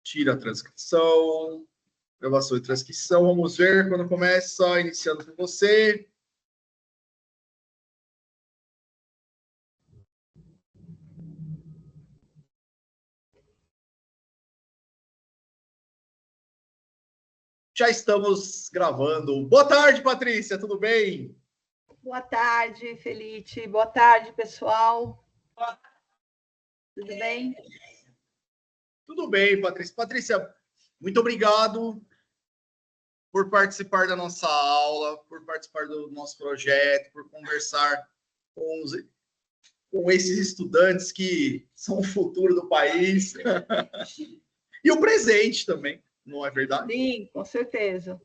Tira a transcrição. Gravação e transcrição. Vamos ver quando começa. Iniciando com você. Já estamos gravando. Boa tarde, Patrícia. Tudo bem? Boa tarde, Felipe. Boa tarde, pessoal. Tudo bem? Tudo bem, Patrícia. Patrícia, muito obrigado por participar da nossa aula, por participar do nosso projeto, por conversar com esses estudantes que são o futuro do país e o presente também, não é verdade? Sim, com certeza.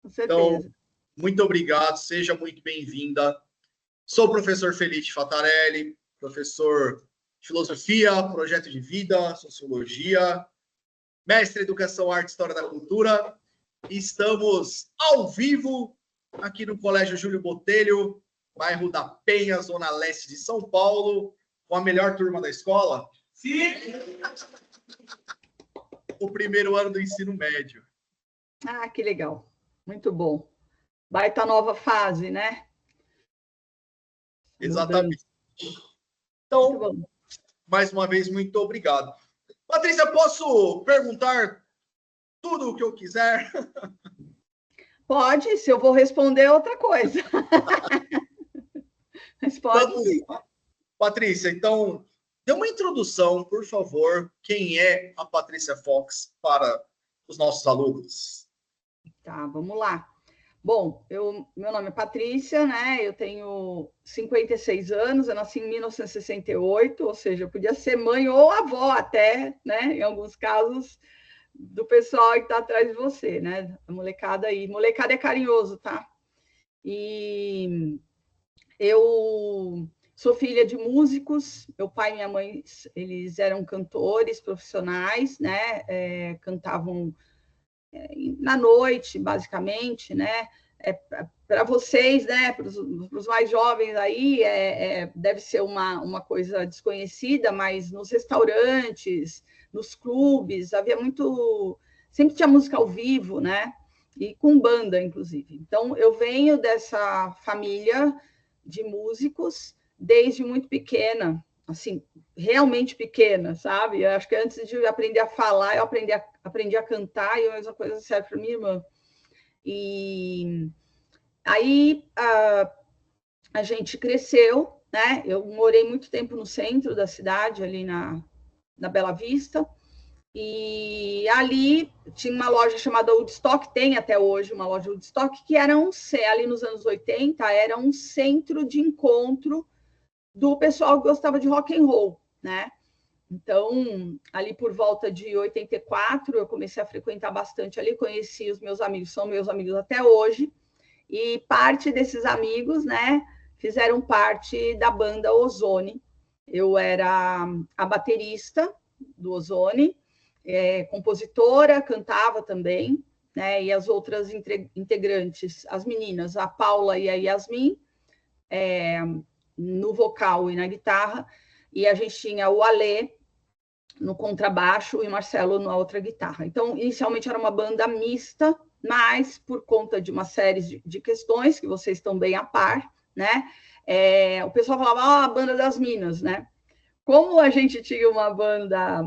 Com Então, certeza. muito obrigado, seja muito bem-vinda. Sou o professor Felipe Fattarelli, professor de filosofia, projeto de vida, sociologia, mestre em educação, arte e história da cultura. Estamos ao vivo aqui no Colégio Júlio Botelho, bairro da Penha, zona leste de São Paulo, com a melhor turma da escola. Sim! O primeiro ano do ensino médio. Ah, que legal. Muito bom. Baita nova fase, né? Exatamente. Então, muito mais uma vez, muito obrigado. Patrícia, posso perguntar tudo o que eu quiser? Pode, se eu vou responder outra coisa. Mas pode sim. Patrícia, então, dê uma introdução, por favor, quem é a Patrícia Fox para os nossos alunos. Tá, vamos lá. Bom, meu nome é Patrícia, né? Eu tenho 56 anos, eu nasci em 1968, ou seja, eu podia ser mãe ou avó até, né? Em alguns casos, do pessoal que está atrás de você, né? A molecada aí. Molecada é carinhoso, tá? E eu sou filha de músicos, meu pai e minha mãe, eles eram cantores profissionais, né? Cantavam na noite, basicamente, né? Para vocês, né? Para os mais jovens aí, deve ser uma coisa desconhecida, mas nos restaurantes, nos clubes, havia muito. Sempre tinha música ao vivo, né? E com banda, inclusive. Então, eu venho dessa família de músicos desde muito pequena, assim, realmente pequena, sabe? Eu acho que antes de aprender a falar, eu aprendi a cantar, e a mesma coisa serve para minha irmã. E aí a gente cresceu, né? Eu morei muito tempo no centro da cidade, ali na Bela Vista, e ali tinha uma loja chamada Woodstock, tem até hoje uma loja Woodstock, que era ali nos anos 80, era um centro de encontro do pessoal que gostava de rock and roll, né? Então, ali por volta de 84, eu comecei a frequentar bastante ali, conheci os meus amigos, são meus amigos até hoje, e parte desses amigos, né, fizeram parte da banda Ozone. Eu era a baterista do Ozone, compositora, cantava também, né, e as outras integrantes, as meninas, a Paula e a Yasmin, no vocal e na guitarra, e a gente tinha o Alê no contrabaixo e o Marcelo na outra guitarra. Então, inicialmente era uma banda mista, mas por conta de uma série de questões, que vocês estão bem a par, né? O pessoal falava, a banda das minas, né? Como a gente tinha uma banda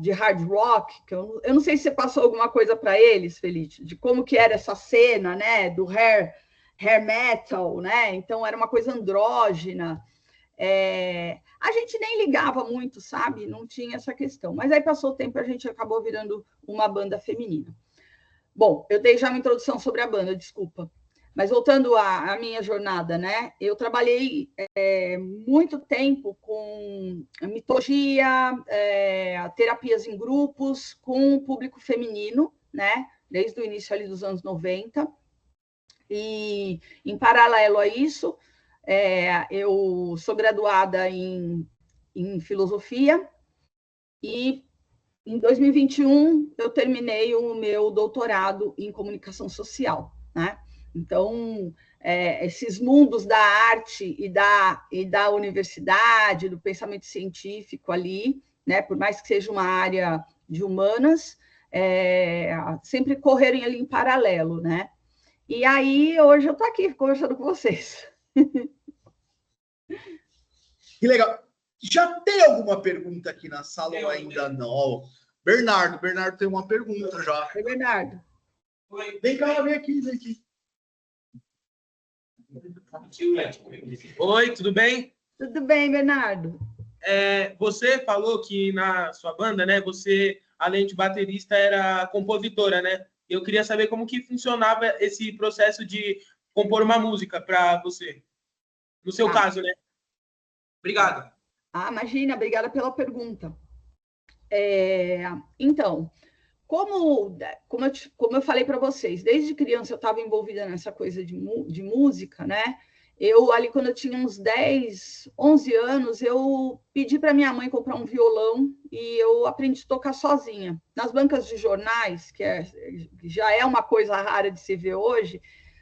de hard rock, que eu não sei se você passou alguma coisa para eles, Felipe, de como que era essa cena, né? Do hair metal, né? Então, era uma coisa andrógena. A gente nem ligava muito, sabe? Não tinha essa questão. Mas aí passou o tempo e a gente acabou virando uma banda feminina. Bom, eu dei já uma introdução sobre a banda, desculpa. Mas voltando à minha jornada, né? Eu trabalhei muito tempo com mitologia, terapias em grupos, com o público feminino, né? Desde o início ali dos anos 90. E, em paralelo a isso, eu sou graduada em filosofia e em 2021 eu terminei o meu doutorado em comunicação social, né? Então, esses mundos da arte e da universidade, do pensamento científico ali, né? Por mais que seja uma área de humanas, sempre correrem ali em paralelo, né? E aí, hoje eu estou aqui conversando com vocês. Que legal. Já tem alguma pergunta aqui na sala ou ainda não? Bernardo tem uma pergunta já. Oi, Bernardo. Oi. Vem cá, vem aqui. Oi, tudo bem? Tudo bem, Bernardo. Você falou que na sua banda, né, você, além de baterista, era compositora, né? Eu queria saber como que funcionava esse processo de compor uma música para você. No seu caso, né? Obrigado. Imagina, obrigada pela pergunta. Então, como eu falei para vocês, desde criança eu estava envolvida nessa coisa de música, né? Eu, ali, quando eu tinha uns 10, 11 anos, eu pedi para minha mãe comprar um violão e eu aprendi a tocar sozinha. Nas bancas de jornais, que já é uma coisa rara de se ver hoje,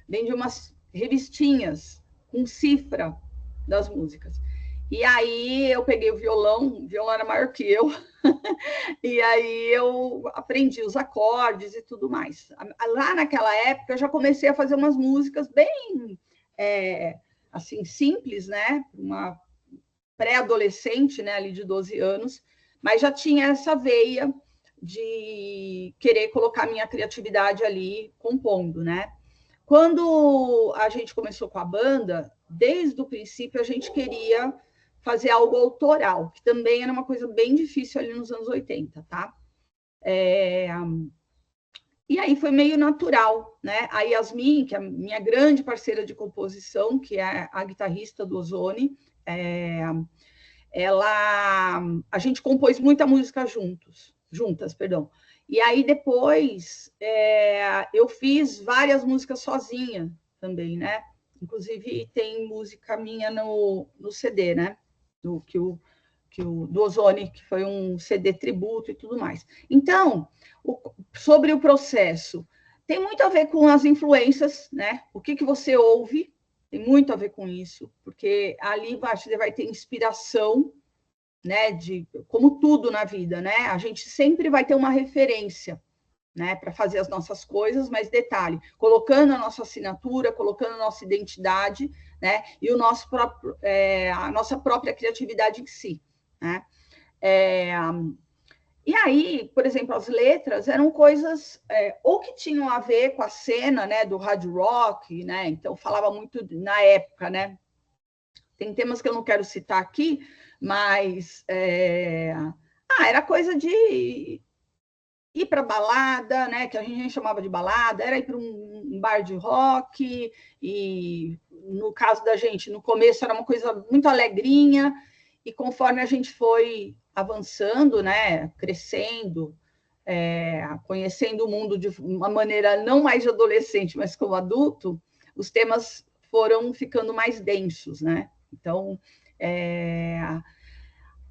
vende umas revistinhas com cifra das músicas. E aí eu peguei o violão era maior que eu, e aí eu aprendi os acordes e tudo mais. Lá naquela época eu já comecei a fazer umas músicas bem assim, simples, né? Uma pré-adolescente, né? Ali de 12 anos, mas já tinha essa veia de querer colocar minha criatividade ali compondo, né? Quando a gente começou com a banda, desde o princípio a gente queria fazer algo autoral, que também era uma coisa bem difícil ali nos anos 80, tá? E aí foi meio natural, né? A Yasmin, que é a minha grande parceira de composição, que é a guitarrista do Ozone, a gente compôs muita música juntas, perdão. E aí depois eu fiz várias músicas sozinha também, né? Inclusive tem música minha no CD, né? Do Ozone, que foi um CD tributo e tudo mais. Então, sobre o processo, tem muito a ver com as influências, né? O que você ouve tem muito a ver com isso, porque ali você vai ter inspiração, né? Como tudo na vida, né? A gente sempre vai ter uma referência, né, para fazer as nossas coisas, mas detalhe, colocando a nossa assinatura, colocando a nossa identidade, né, e a nossa própria criatividade em si, né? E aí, por exemplo, as letras eram coisas ou que tinham a ver com a cena, né, do hard rock, né? Então falava muito na época, né? Tem temas que eu não quero citar aqui, mas era coisa de ir para balada, né, que a gente chamava de balada, era ir para um bar de rock, e no caso da gente, no começo era uma coisa muito alegrinha, e conforme a gente foi avançando, né, crescendo, conhecendo o mundo de uma maneira não mais de adolescente, mas como adulto, os temas foram ficando mais densos, né? Então,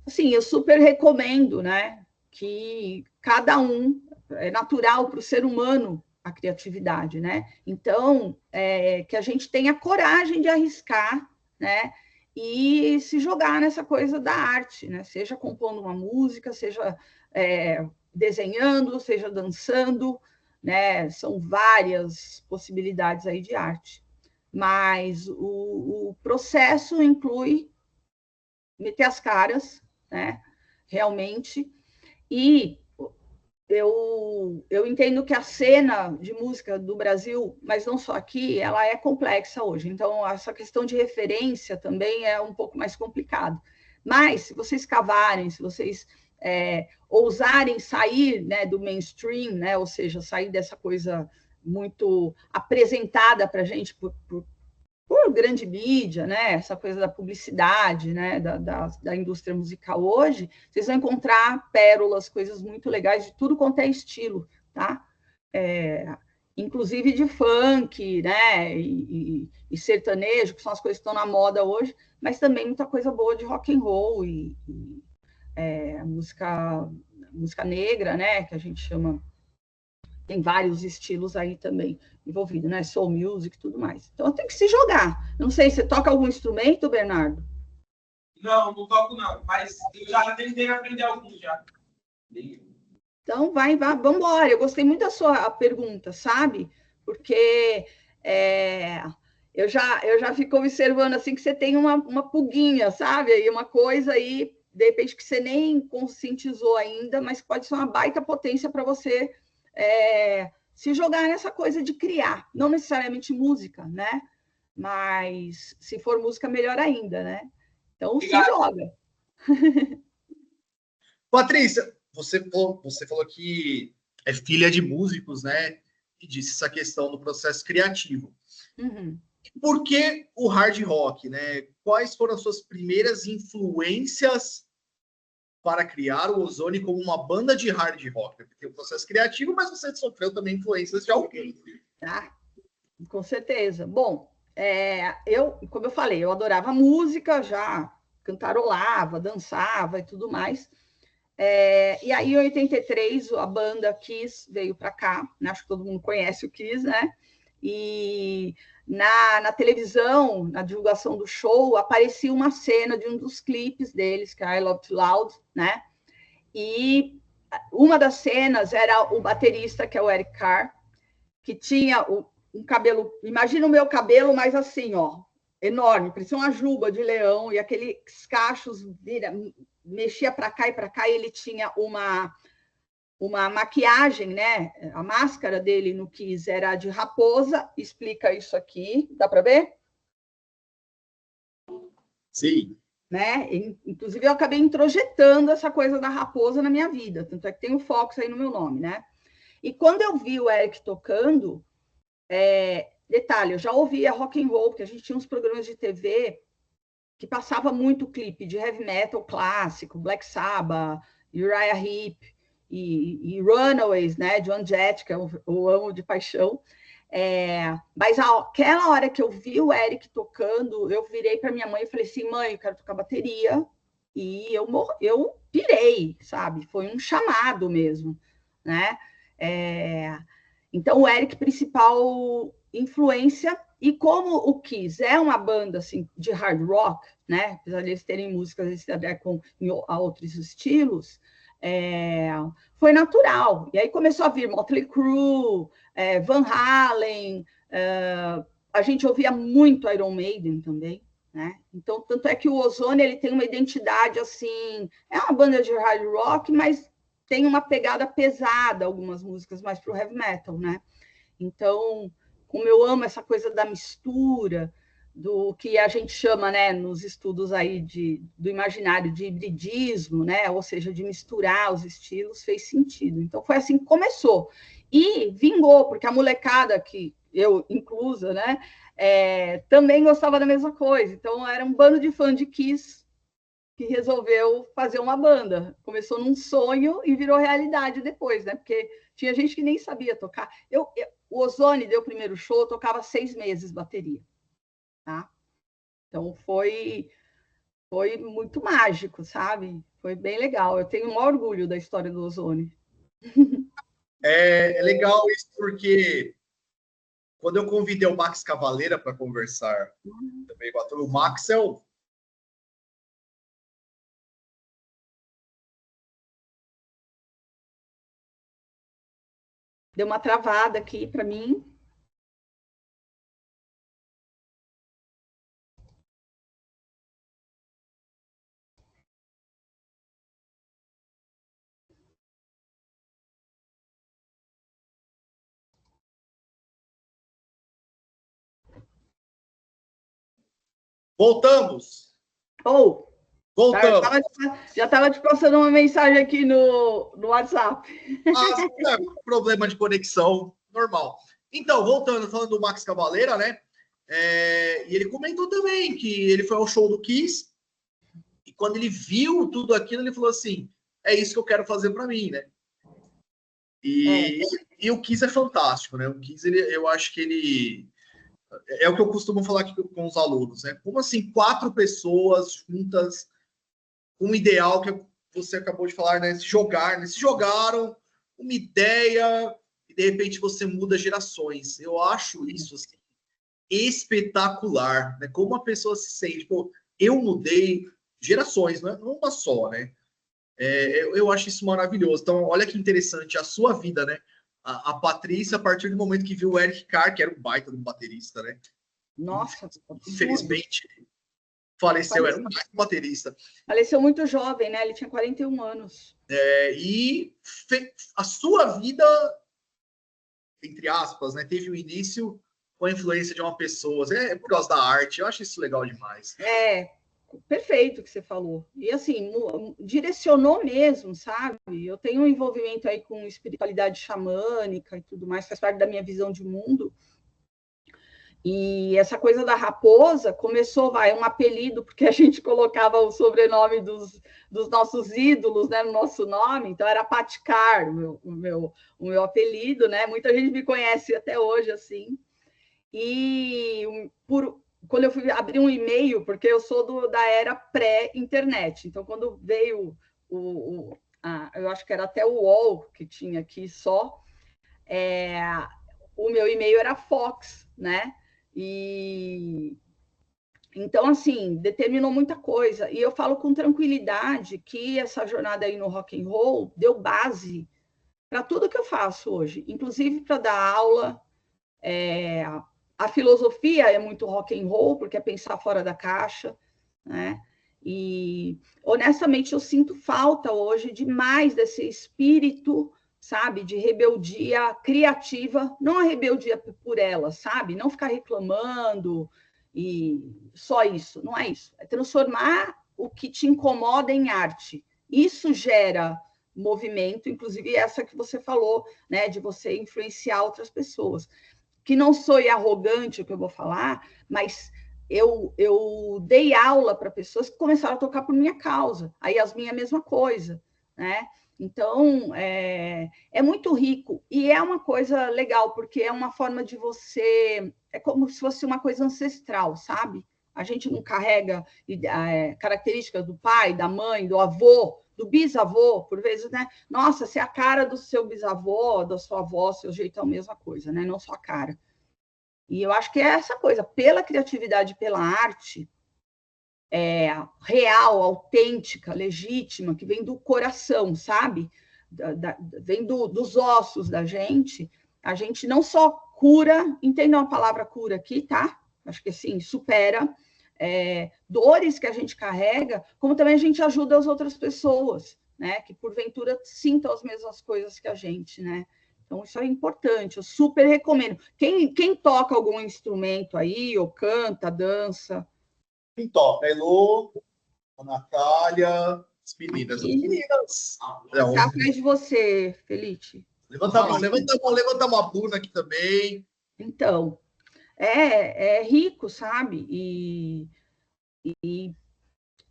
assim, eu super recomendo, né, que cada um, é natural para o ser humano a criatividade, né? Então, que a gente tenha coragem de arriscar, né? E se jogar nessa coisa da arte, né? Seja compondo uma música, seja desenhando, seja dançando, né? São várias possibilidades aí de arte. Mas o processo inclui meter as caras, né? Realmente. E eu entendo que a cena de música do Brasil, mas não só aqui, ela é complexa hoje. Então, essa questão de referência também é um pouco mais complicado. Mas, se vocês cavarem, se vocês ousarem sair, né, do mainstream, né, ou seja, sair dessa coisa muito apresentada para a gente por grande mídia, né? Essa coisa da publicidade, né? Da indústria musical hoje, vocês vão encontrar pérolas, coisas muito legais de tudo quanto é estilo, tá? Inclusive de funk, né? E sertanejo, que são as coisas que estão na moda hoje, mas também muita coisa boa de rock and roll e música negra, né? Que a gente chama. Tem vários estilos aí também envolvidos, né? Soul music e tudo mais. Então, tem que se jogar. Não sei, você toca algum instrumento, Bernardo? Não, não toco não, mas eu já tentei aprender alguns já. Então, vamos embora. Eu gostei muito da sua pergunta, sabe? Porque eu já fico observando assim que você tem uma pulguinha, sabe? Aí uma coisa aí, de repente, que você nem conscientizou ainda, mas pode ser uma baita potência para você se jogar nessa coisa de criar. Não necessariamente música, né? Mas se for música, melhor ainda, né? Então, Obrigado. se joga. Patrícia, você falou que é filha de músicos, né? E disse essa questão do processo criativo. Uhum. Por que o hard rock, né? Quais foram as suas primeiras influências para criar o Ozone como uma banda de hard rock? Porque o processo criativo, mas você sofreu também influências de alguém. Tá, com certeza. Bom, como eu falei, eu adorava música, já cantarolava, dançava e tudo mais. E aí, em 83, a banda Kiss veio para cá, né? Acho que todo mundo conhece o Kiss, né? E na televisão, na divulgação do show, aparecia uma cena de um dos clipes deles, que é I Love Too Loud, né? E uma das cenas era o baterista, que é o Eric Carr, que tinha um cabelo, imagina o meu cabelo, mas assim, ó, enorme, parecia uma juba de leão, e aqueles cachos mexia para cá e para cá, e ele tinha uma maquiagem, né? A máscara dele no Kiss era de raposa, explica isso aqui, dá para ver? Sim. Né? Inclusive, eu acabei introjetando essa coisa da raposa na minha vida, tanto é que tem o Fox aí no meu nome, né? E quando eu vi o Eric tocando, detalhe, eu já ouvia rock and roll, porque a gente tinha uns programas de TV que passava muito clipe de heavy metal clássico, Black Sabbath, Uriah Heep e Runaways, né, Joan Jett, que eu amo de paixão. Mas aquela hora que eu vi o Eric tocando, eu virei para minha mãe e falei assim, mãe, eu quero tocar bateria. E eu pirei, sabe? Foi um chamado mesmo, né? Então, o Eric, principal influência, e como o Kiss é uma banda assim, de hard rock, né? Apesar de eles terem músicas a outros estilos, foi natural. E aí começou a vir Motley Crue, Van Halen, a gente ouvia muito Iron Maiden também, né? Então, tanto é que o Ozone ele tem uma identidade assim, é uma banda de hard rock, mas tem uma pegada pesada, algumas músicas mais para o heavy metal, né? Então, como eu amo essa coisa da mistura, do que a gente chama, né, nos estudos aí do imaginário de hibridismo, né, ou seja, de misturar os estilos, fez sentido. Então, foi assim que começou. E vingou, porque a molecada, que eu inclusa, né, também gostava da mesma coisa. Então, era um bando de fã de Kiss que resolveu fazer uma banda. Começou num sonho e virou realidade depois, né? Porque tinha gente que nem sabia tocar. O Ozone deu o primeiro show, eu tocava 6 meses bateria, tá? Então foi muito mágico, sabe? Foi bem legal. Eu tenho um orgulho da história do Ozone. É legal isso porque quando eu convidei o Max Cavaleira para conversar também com a turma, o Max é o Deu uma travada aqui para mim. Voltamos. Voltamos. Já estava te passando uma mensagem aqui no WhatsApp. Problema de conexão normal. Então, voltando, falando do Max Cavaleira, né? E ele comentou também que ele foi ao show do Kiss e quando ele viu tudo aquilo, ele falou assim: é isso que eu quero fazer para mim, né? E o Kiss é fantástico, né? O Kiss, eu acho que ele é o que eu costumo falar aqui com os alunos, né? Como assim 4 pessoas juntas, um ideal que você acabou de falar, né? Se jogaram uma ideia e de repente você muda gerações. Eu acho isso assim, espetacular, né? Como a pessoa se sente, pô, eu mudei, gerações, não é uma só, né? Eu acho isso maravilhoso. Então, olha que interessante a sua vida, né? A Patrícia, a partir do momento que viu o Eric Carr, que era um baita de um baterista, né? Nossa, absurdo. Infelizmente, faleceu, era um baita baterista. Faleceu muito jovem, né? Ele tinha 41 anos. E a sua vida, entre aspas, né? Teve o início com a influência de uma pessoa. Por causa da arte. Eu acho isso legal demais. Perfeito o que você falou. E assim, direcionou mesmo, sabe? Eu tenho um envolvimento aí com espiritualidade xamânica e tudo mais, faz parte da minha visão de mundo. E essa coisa da raposa começou, um apelido, porque a gente colocava o sobrenome dos nossos ídolos, né, no nosso nome, então era Paticar, o meu apelido, né? Muita gente me conhece até hoje assim. E quando eu fui abrir um e-mail, porque eu sou da era pré-internet, então quando veio eu acho que era até o UOL que tinha aqui só, o meu e-mail era Fox, né? E então, assim, determinou muita coisa. E eu falo com tranquilidade que essa jornada aí no rock and roll deu base para tudo que eu faço hoje, inclusive para dar aula. A filosofia é muito rock and roll, porque é pensar fora da caixa, né? E honestamente eu sinto falta hoje demais desse espírito, sabe, de rebeldia criativa, não a rebeldia por ela, sabe? Não ficar reclamando e só isso, não é isso. É transformar o que te incomoda em arte. Isso gera movimento, inclusive essa que você falou, né, de você influenciar outras pessoas. Que não sou arrogante o que eu vou falar, mas eu dei aula para pessoas que começaram a tocar por minha causa. A Yasmin é a mesma coisa, né? Então, é muito rico. E é uma coisa legal, porque é uma forma de você... É como se fosse uma coisa ancestral, sabe? A gente não carrega características do pai, da mãe, do avô, do bisavô, por vezes, né? Nossa, se a cara do seu bisavô, da sua avó, seu jeito é a mesma coisa, né? Não só a cara. E eu acho que é essa coisa, pela criatividade, pela arte real, autêntica, legítima, que vem do coração, sabe? Vem dos ossos da gente. A gente não só cura, entendam a palavra cura aqui, tá? Acho que assim, supera dores que a gente carrega, como também a gente ajuda as outras pessoas, né? Que porventura sintam as mesmas coisas que a gente, né? Então, isso é importante, eu super recomendo. Quem toca algum instrumento aí, ou canta, dança? Quem toca? Elô, a Natália, as meninas. Aqui. Meninas. Tá atrás de você, Felice. Levanta a mão, levanta a mão, Bruna aqui também. Então, é rico, sabe? E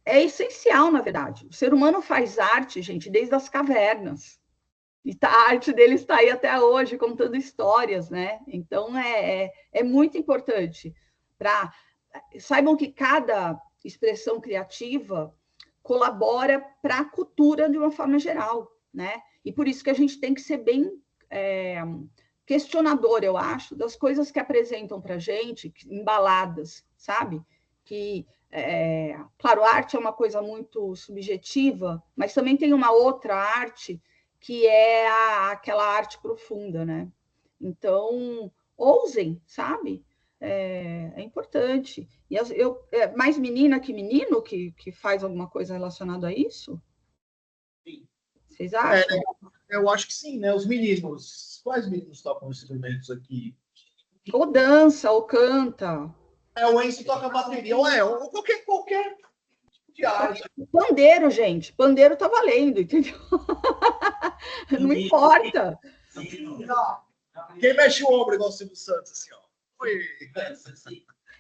é essencial, na verdade. O ser humano faz arte, gente, desde as cavernas. E a arte dele está aí até hoje, contando histórias, né? Então, é muito importante. Saibam que cada expressão criativa colabora para a cultura de uma forma geral, né? E por isso que a gente tem que ser bem questionador, eu acho, das coisas que apresentam para a gente, embaladas, sabe? Claro, arte é uma coisa muito subjetiva, mas também tem uma outra arte que é aquela arte profunda, né? Então, ousem, sabe? É importante. E mais menina que menino que faz alguma coisa relacionada a isso? Sim. Vocês acham? Eu acho que sim, né? Os meninos. Quais meninos tocam instrumentos aqui? Ou dança, ou canta. O Enzo toca bateria, ou qualquer tipo de arte. Pandeiro, gente. Pandeiro tá valendo, entendeu? Não importa. Quem mexe o ombro igual o Silvio Santos, assim, ó.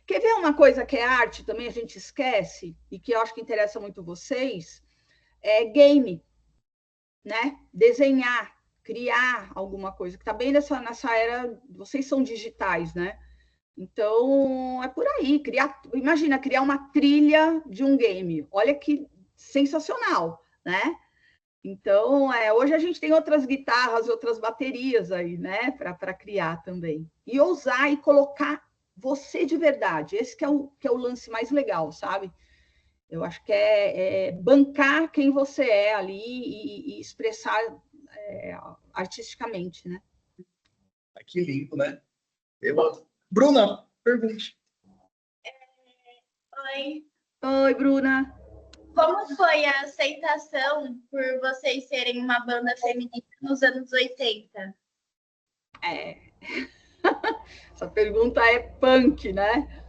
Quer ver uma coisa que é arte também, a gente esquece, e que eu acho que interessa muito vocês? É game, né? Desenhar, criar alguma coisa, que está bem nessa era, vocês são digitais, né? Então, é por aí, imagina, criar uma trilha de um game, olha que sensacional, né? Então, hoje a gente tem outras guitarras, outras baterias aí, né, para criar também. E ousar e colocar você de verdade, esse que é o lance mais legal, sabe? Eu acho que é bancar quem você é ali e expressar artisticamente, né? Que lindo, né? Bruna, pergunte. Oi. Oi, Bruna. Como foi a aceitação por vocês serem uma banda feminina nos anos 80? Essa pergunta é punk, né?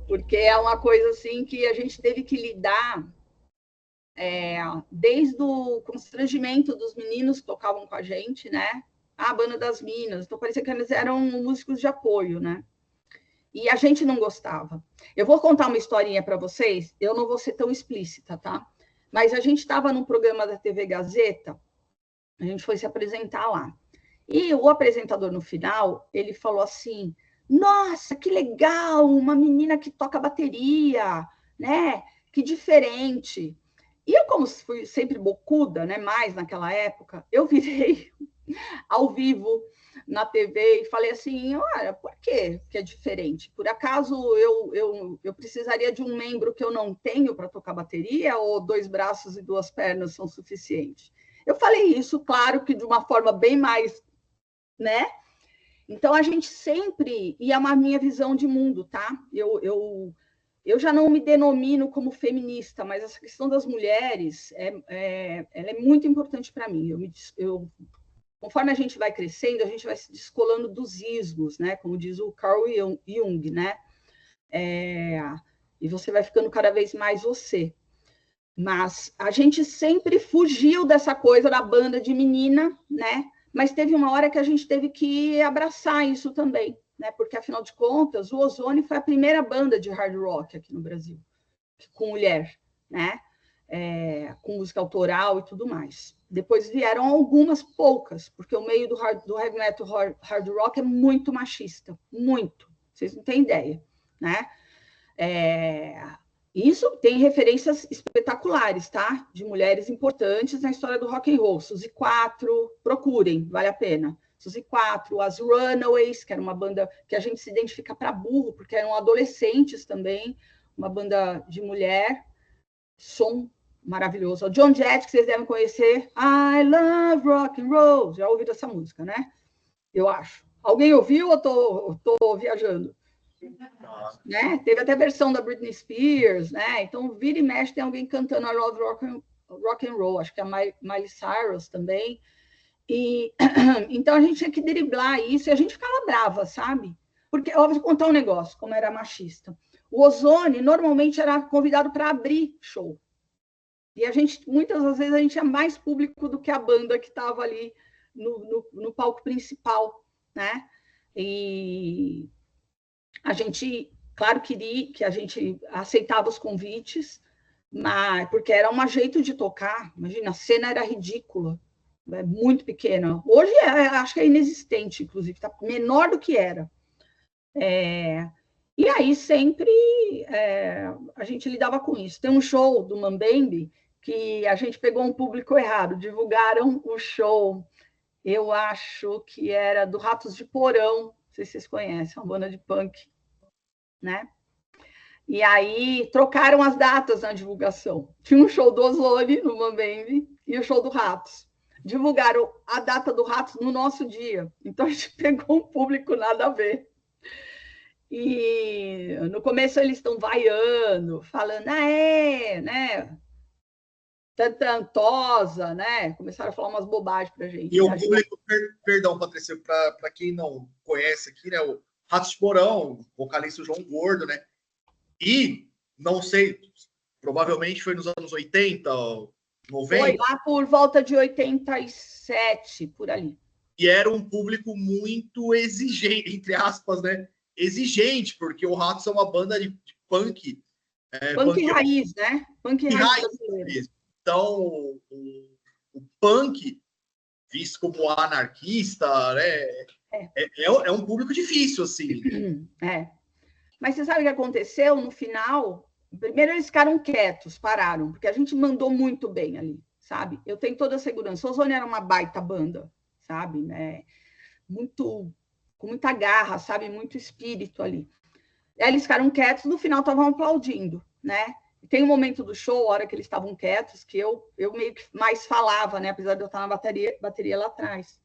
Porque é uma coisa assim que a gente teve que lidar desde o constrangimento dos meninos que tocavam com a gente, né? A banda das minas. Então parecia que eles eram músicos de apoio, né? E a gente não gostava. Eu vou contar uma historinha para vocês, eu não vou ser tão explícita, tá? Mas a gente estava num programa da TV Gazeta, a gente foi se apresentar lá. E o apresentador, no final, ele falou assim, nossa, que legal, uma menina que toca bateria, né? Que diferente. E eu, como fui sempre bocuda, né? Mais naquela época, eu virei ao vivo na TV e falei assim, olha, por quê que é diferente? Por acaso eu precisaria de um membro que eu não tenho para tocar bateria ou 2 braços e 2 pernas são suficientes? Eu falei isso, claro que de uma forma bem mais, né? Então a gente sempre, e é uma minha visão de mundo, tá? Eu já não me denomino como feminista, mas essa questão das mulheres ela é muito importante para mim. Conforme a gente vai crescendo, a gente vai se descolando dos ismos, né? Como diz o Carl Jung, né? E você vai ficando cada vez mais você. Mas a gente sempre fugiu dessa coisa da banda de menina, né? Mas teve uma hora que a gente teve que abraçar isso também, né? Porque, afinal de contas, o Ozone foi a primeira banda de hard rock aqui no Brasil, com mulher, né? Com música autoral e tudo mais. Depois vieram algumas poucas, porque o meio do heavy metal hard rock é muito machista, muito. Vocês não têm ideia, né? Isso tem referências espetaculares, tá? De mulheres importantes na história do rock and roll. Suzy 4, procurem, vale a pena. Suzy 4, as Runaways, que era uma banda que a gente se identifica para burro, porque eram adolescentes também, uma banda de mulher, som maravilhoso. O John Jett, que vocês devem conhecer, I Love Rock and Roll, já ouviram essa música, né? Eu acho. Alguém ouviu ou tô viajando? Né? Teve até a versão da Britney Spears, né? Então, vira e mexe, tem alguém cantando I Love Rock and Roll, acho que é a Miley Cyrus também. E então a gente tinha que driblar isso e a gente ficava brava, sabe? Porque, eu vou contar um negócio, como era machista. O Ozone normalmente era convidado para abrir show. E a gente, muitas das vezes, a gente tinha mais público do que a banda que estava ali no palco principal, né? E a gente, claro, queria que a gente aceitava os convites, mas porque era um jeito de tocar. Imagina, a cena era ridícula, muito pequena. Hoje acho que é inexistente, inclusive, está menor do que era. E aí sempre a gente lidava com isso. Tem um show do Mambembe que a gente pegou um público errado, divulgaram o show, eu acho que era do Ratos de Porão, não sei se vocês conhecem, uma banda de punk, né? E aí trocaram as datas na divulgação. Tinha um show do Ozone no Mambembe e o show do Ratos. Divulgaram a data do Ratos no nosso dia. Então a gente pegou um público nada a ver. E no começo eles estão vaiando, falando, né? Tantantosa, né? Começaram a falar umas bobagens pra gente. E o público, perdão, Patrícia, para quem não conhece aqui, né? O Ratos de Porão, vocalista João Gordo, né? E, não sei, provavelmente foi nos anos 80, 90. Foi lá por volta de 87, por ali. E era um público muito exigente, entre aspas, né? Exigente, porque o Ratos é uma banda de punk. Punk raiz, né? Punk raiz brasileiro. Então, o punk, visto como anarquista, né? É um público difícil, assim. Mas você sabe o que aconteceu no final? Primeiro eles ficaram quietos, pararam, porque a gente mandou muito bem ali, sabe? Eu tenho toda a segurança. O Ozone era uma baita banda, sabe? Né? Com muita garra, sabe? Muito espírito ali. Aí eles ficaram quietos, no final estavam aplaudindo, né? tem um momento do show, a hora que eles estavam quietos, que eu meio que mais falava, né? Apesar de eu estar na bateria lá atrás.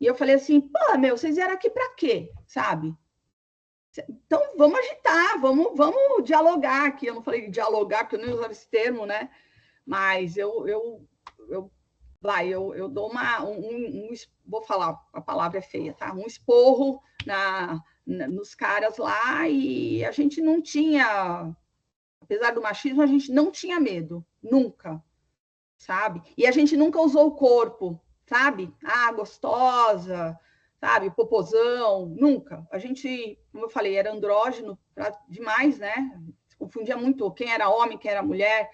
E eu falei assim, pô, meu, vocês vieram aqui para quê? Sabe? Então, vamos agitar, vamos dialogar aqui. Eu não falei dialogar, porque eu nem usava esse termo, né? Mas eu dou vou falar, a palavra é feia, tá? Um esporro nos caras lá, e a gente não tinha, apesar do machismo, a gente não tinha medo, nunca, sabe? E a gente nunca usou o corpo, sabe? Ah, gostosa, sabe? Popozão, nunca. A gente, como eu falei, era andrógeno demais, né? Se confundia muito quem era homem, quem era mulher,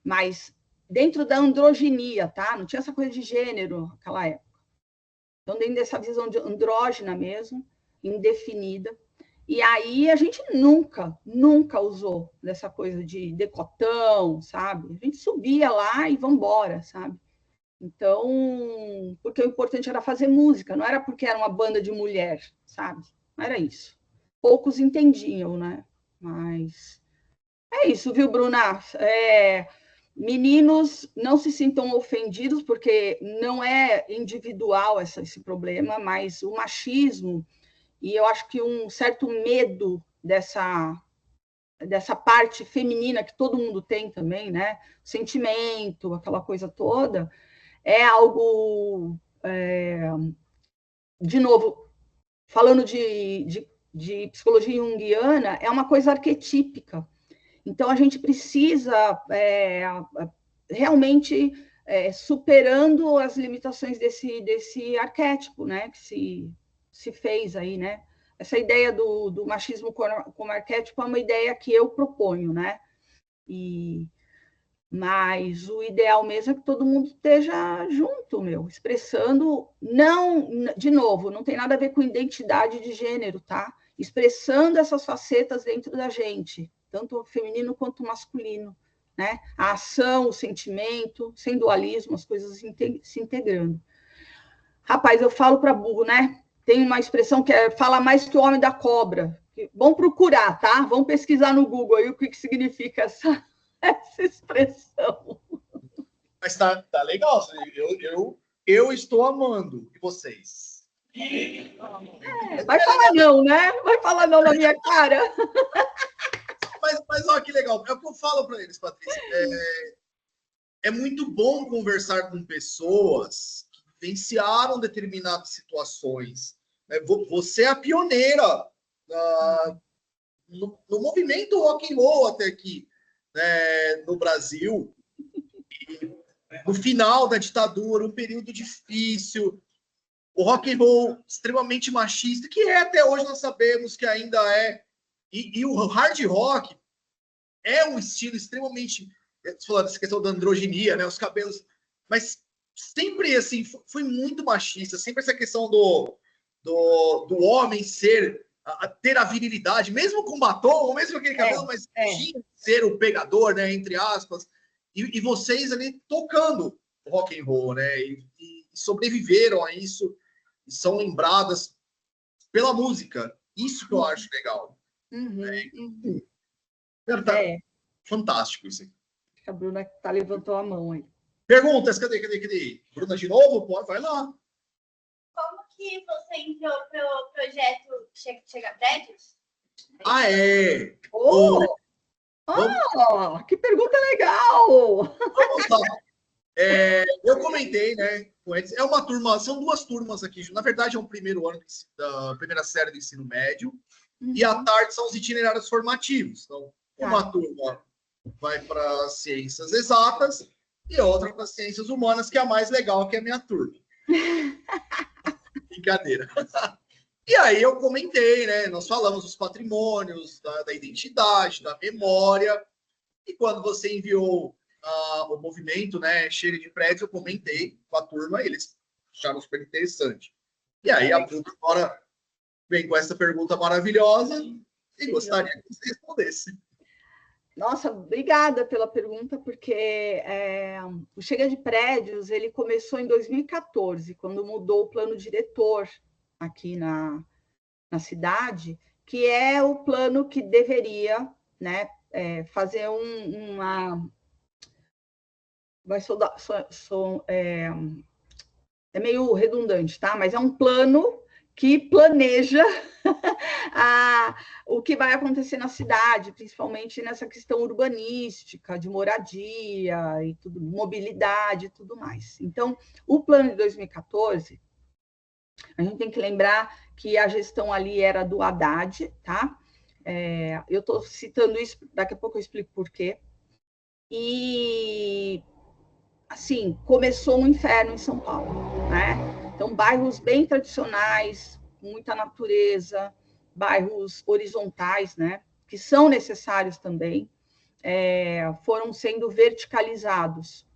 mas dentro da androginia, tá? Não tinha essa coisa de gênero naquela época. Então, dentro dessa visão de andrógena mesmo, indefinida. E aí a gente nunca usou dessa coisa de decotão, sabe? A gente subia lá e vamos embora, sabe? Então, porque o importante era fazer música, não era porque era uma banda de mulher, sabe? Não era isso. Poucos entendiam, né? Mas é isso, viu, Bruna? Meninos, não se sintam ofendidos, porque não é individual esse problema, mas o machismo, e eu acho que um certo medo dessa parte feminina que todo mundo tem também, né? Sentimento, aquela coisa toda, é algo, de novo, falando de psicologia junguiana, é uma coisa arquetípica. Então, a gente precisa realmente superando as limitações desse arquétipo, né? Que se fez aí, né? Essa ideia do machismo como arquétipo é uma ideia que eu proponho, né? Mas o ideal mesmo é que todo mundo esteja junto, expressando, não, de novo, não tem nada a ver com identidade de gênero, tá? Expressando essas facetas dentro da gente, tanto o feminino quanto o masculino, né? A ação, o sentimento, sem dualismo, as coisas se integrando. Rapaz, eu falo para burro, né? Tem uma expressão que fala mais que o homem da cobra. Vamos procurar, tá? Vamos pesquisar no Google aí o que significa essa expressão. Mas tá legal. Eu estou amando. E vocês? Vai falar não, né? Vai falar não na minha cara. Mas olha que legal. É o que eu falo para eles, Patrícia. É muito bom conversar com pessoas que vivenciaram determinadas situações. Você é a pioneira no movimento rock and roll até aqui, né, no Brasil. No final da ditadura, um período difícil, o rock and roll extremamente machista, que até hoje nós sabemos que ainda é, e o hard rock é um estilo extremamente, você falou dessa questão da androginia, né, os cabelos, mas sempre assim, foi muito machista, sempre essa questão do homem ter a virilidade, mesmo com batom, mesmo aquele cabelo, mas tinha que ser o pegador, né, entre aspas, e vocês ali tocando rock and roll, né, e sobreviveram a isso, e são lembradas pela música, isso que eu acho legal. Fantástico isso aí. A Bruna levantou a mão aí. Perguntas, cadê? Bruna de novo? Pode, vai lá. Como que você entrou pro projeto Chega Prédios? Ah, é? Que pergunta legal! Vamos lá. Eu comentei, né, com eles. É uma turma, são duas turmas aqui. Na verdade, é o primeiro ano da primeira série do ensino médio. E à tarde são os itinerários formativos. Então, uma turma vai para ciências exatas e outra para ciências humanas, que é a mais legal, que é a minha turma. Brincadeira. E aí eu comentei, né? Nós falamos dos patrimônios, da identidade, da memória. E quando você enviou o movimento, né, Chega de Prédios, eu comentei com a turma, eles acharam super interessante. E aí a Bruna agora vem com essa pergunta maravilhosa e gostaria que você respondesse. Nossa, obrigada pela pergunta, porque o Chega de Prédios ele começou em 2014, quando mudou o plano diretor aqui na cidade, que é o plano que deveria, né, fazer uma... É meio redundante, tá? Mas é um plano que planeja o que vai acontecer na cidade, principalmente nessa questão urbanística, de moradia, e tudo, mobilidade e tudo mais. Então, o plano de 2014, a gente tem que lembrar que a gestão ali era do Haddad, tá? Eu estou citando isso, daqui a pouco eu explico por quê. E, assim, começou um inferno em São Paulo, né? Então, bairros bem tradicionais, muita natureza, bairros horizontais, né? Que são necessários também, foram sendo verticalizados.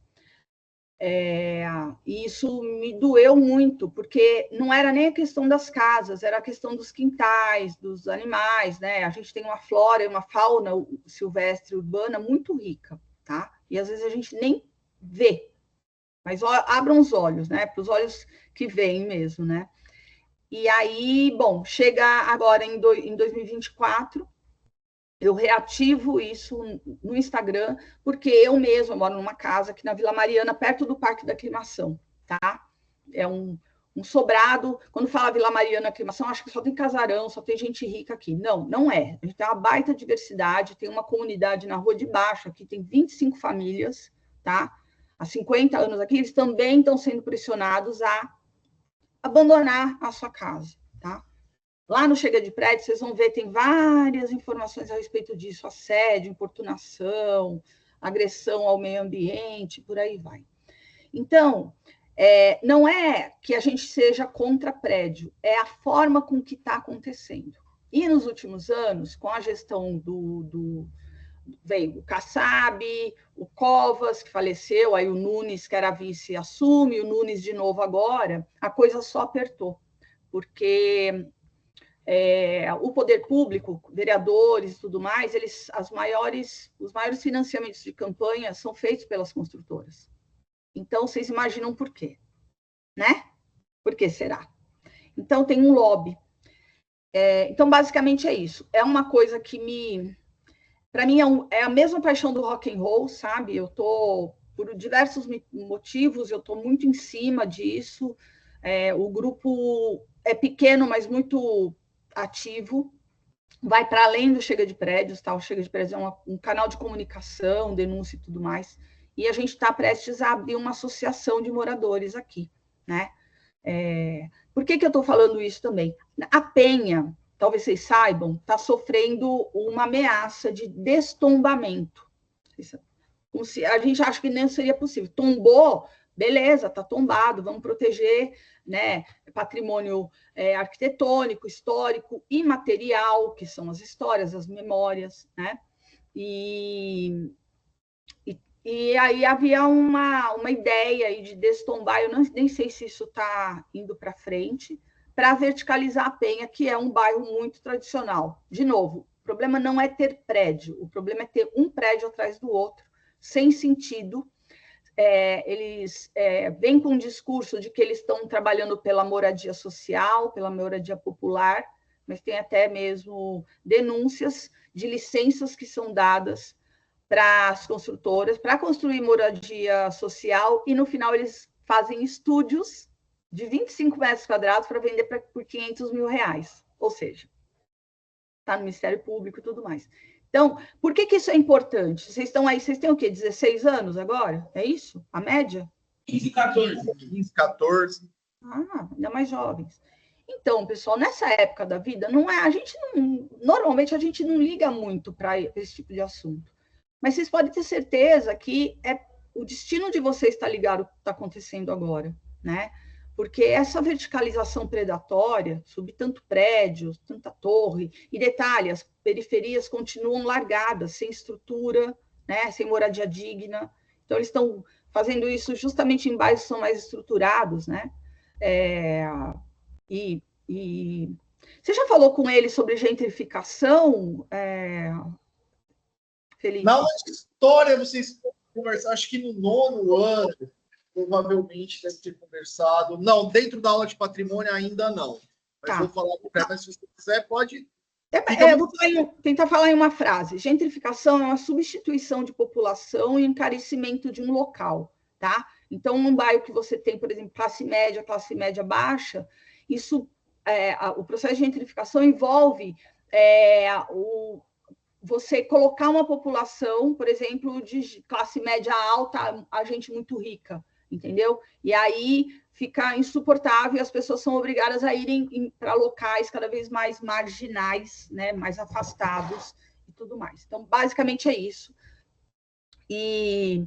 E isso me doeu muito, porque não era nem a questão das casas, era a questão dos quintais, dos animais, né? A gente tem uma flora e uma fauna silvestre urbana muito rica, tá? E às vezes a gente nem vê, mas abram os olhos, né? Para os olhos que veem mesmo, né? E aí, bom, chega agora em 2024, eu reativo isso no Instagram, porque eu mesma moro numa casa aqui na Vila Mariana, perto do Parque da Aclimação, tá? É um sobrado. Quando fala Vila Mariana Aclimação, acho que só tem casarão, só tem gente rica aqui. Não, não é. A gente tem uma baita diversidade, tem uma comunidade na Rua de Baixo, aqui tem 25 famílias, tá? Há 50 anos aqui, eles também estão sendo pressionados a abandonar a sua casa, tá? Lá no Chega de Prédio, vocês vão ver, tem várias informações a respeito disso, assédio, importunação, agressão ao meio ambiente, por aí vai. Então, não é que a gente seja contra prédio, é a forma com que está acontecendo. E nos últimos anos, com a gestão veio o Kassab, o Covas, que faleceu, aí o Nunes, que era vice, assume, o Nunes de novo agora, a coisa só apertou, porque o poder público, vereadores e tudo mais, os maiores financiamentos de campanha são feitos pelas construtoras. Então, vocês imaginam por quê, né? Por que será? Então, tem um lobby. Então, basicamente é isso. É uma coisa que para mim, é a mesma paixão do rock and roll, sabe? Eu tô, por diversos motivos, eu estou muito em cima disso. O grupo é pequeno, mas muito ativo, vai para além do Chega de Prédios, tá? O Chega de Prédios é um canal de comunicação, denúncia e tudo mais, e a gente está prestes a abrir uma associação de moradores aqui, né? Por que eu estou falando isso também? A Penha, talvez vocês saibam, está sofrendo uma ameaça de destombamento. A gente acha que nem seria possível. Tombou, beleza, está tombado, vamos proteger, né, patrimônio arquitetônico, histórico, imaterial, que são as histórias, as memórias, né? E aí havia uma ideia aí de destombar, eu nem sei se isso está indo para frente, para verticalizar a Penha, que é um bairro muito tradicional. De novo, o problema não é ter prédio, o problema é ter um prédio atrás do outro, sem sentido. Eles vêm com um discurso de que eles estão trabalhando pela moradia social, pela moradia popular, mas tem até mesmo denúncias de licenças que são dadas para as construtoras para construir moradia social, e no final eles fazem estúdios de 25 metros quadrados para vender por R$500 mil. Ou seja, está no Ministério Público e tudo mais. Então, por que isso é importante? Vocês estão aí, vocês têm o quê? 16 anos agora? É isso? A média? 15, 14. 15, 14. Ainda mais jovens. Então, pessoal, nessa época da vida, normalmente a gente não liga muito para esse tipo de assunto. Mas vocês podem ter certeza que o destino de vocês está ligado ao que está acontecendo agora, né? Porque essa verticalização predatória, subir tanto prédio, tanta torre, e detalhe, as periferias continuam largadas, sem estrutura, né? Sem moradia digna. Então, eles estão fazendo isso justamente em bairros que são mais estruturados, né? Você já falou com ele sobre gentrificação, Felipe? Na aula de história, vocês conversaram, acho que no 9º ano, provavelmente deve ter conversado. Não, dentro da aula de patrimônio ainda não. Mas vou falar com o Pé, mas se você quiser, pode Vou tentar falar em uma frase. Gentrificação é uma substituição de população e encarecimento de um local, tá? Então, num bairro que você tem, por exemplo, classe média baixa, isso, o processo de gentrificação envolve você colocar uma população, por exemplo, de classe média alta, a gente muito rica, entendeu? E aí fica insuportável e as pessoas são obrigadas a irem para locais cada vez mais marginais, né, mais afastados e tudo mais. Então, basicamente é isso. E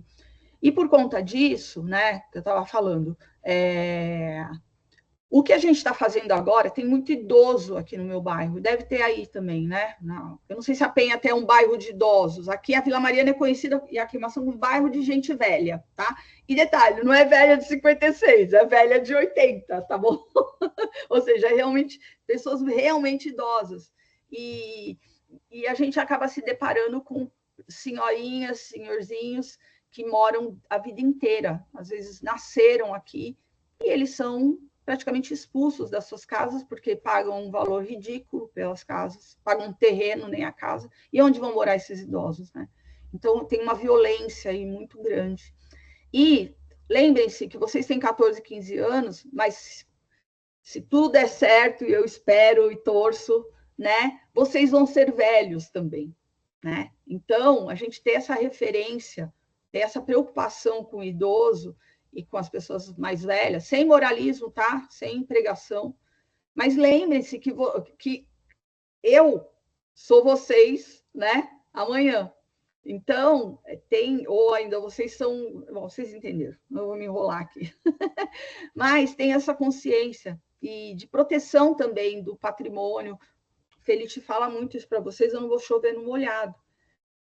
por conta disso, né, que eu estava falando, o que a gente está fazendo agora, tem muito idoso aqui no meu bairro, deve ter aí também, né? Eu não sei se a Penha até é um bairro de idosos. Aqui a Vila Mariana é conhecida, e a Aclimação, como um bairro de gente velha, tá? E detalhe, não é velha de 56, é velha de 80, tá bom? Ou seja, realmente, pessoas realmente idosas. E a gente acaba se deparando com senhorinhas, senhorzinhos que moram a vida inteira, às vezes nasceram aqui, e eles são praticamente expulsos das suas casas, porque pagam um valor ridículo pelas casas, pagam um terreno, nem a casa, e onde vão morar esses idosos, né? Então, tem uma violência aí muito grande. E lembrem-se que vocês têm 14, 15 anos, mas se tudo der certo, e eu espero e torço, né, vocês vão ser velhos também, né? Então, a gente ter essa referência, ter essa preocupação com o idoso, e com as pessoas mais velhas, sem moralismo, tá? Sem pregação. Mas lembrem-se que eu sou vocês, né? Amanhã. Então, ou ainda vocês são... Bom, vocês entenderam, não vou me enrolar aqui. Mas tem essa consciência e de proteção também do patrimônio. Felice fala muito isso para vocês, eu não vou chover no molhado.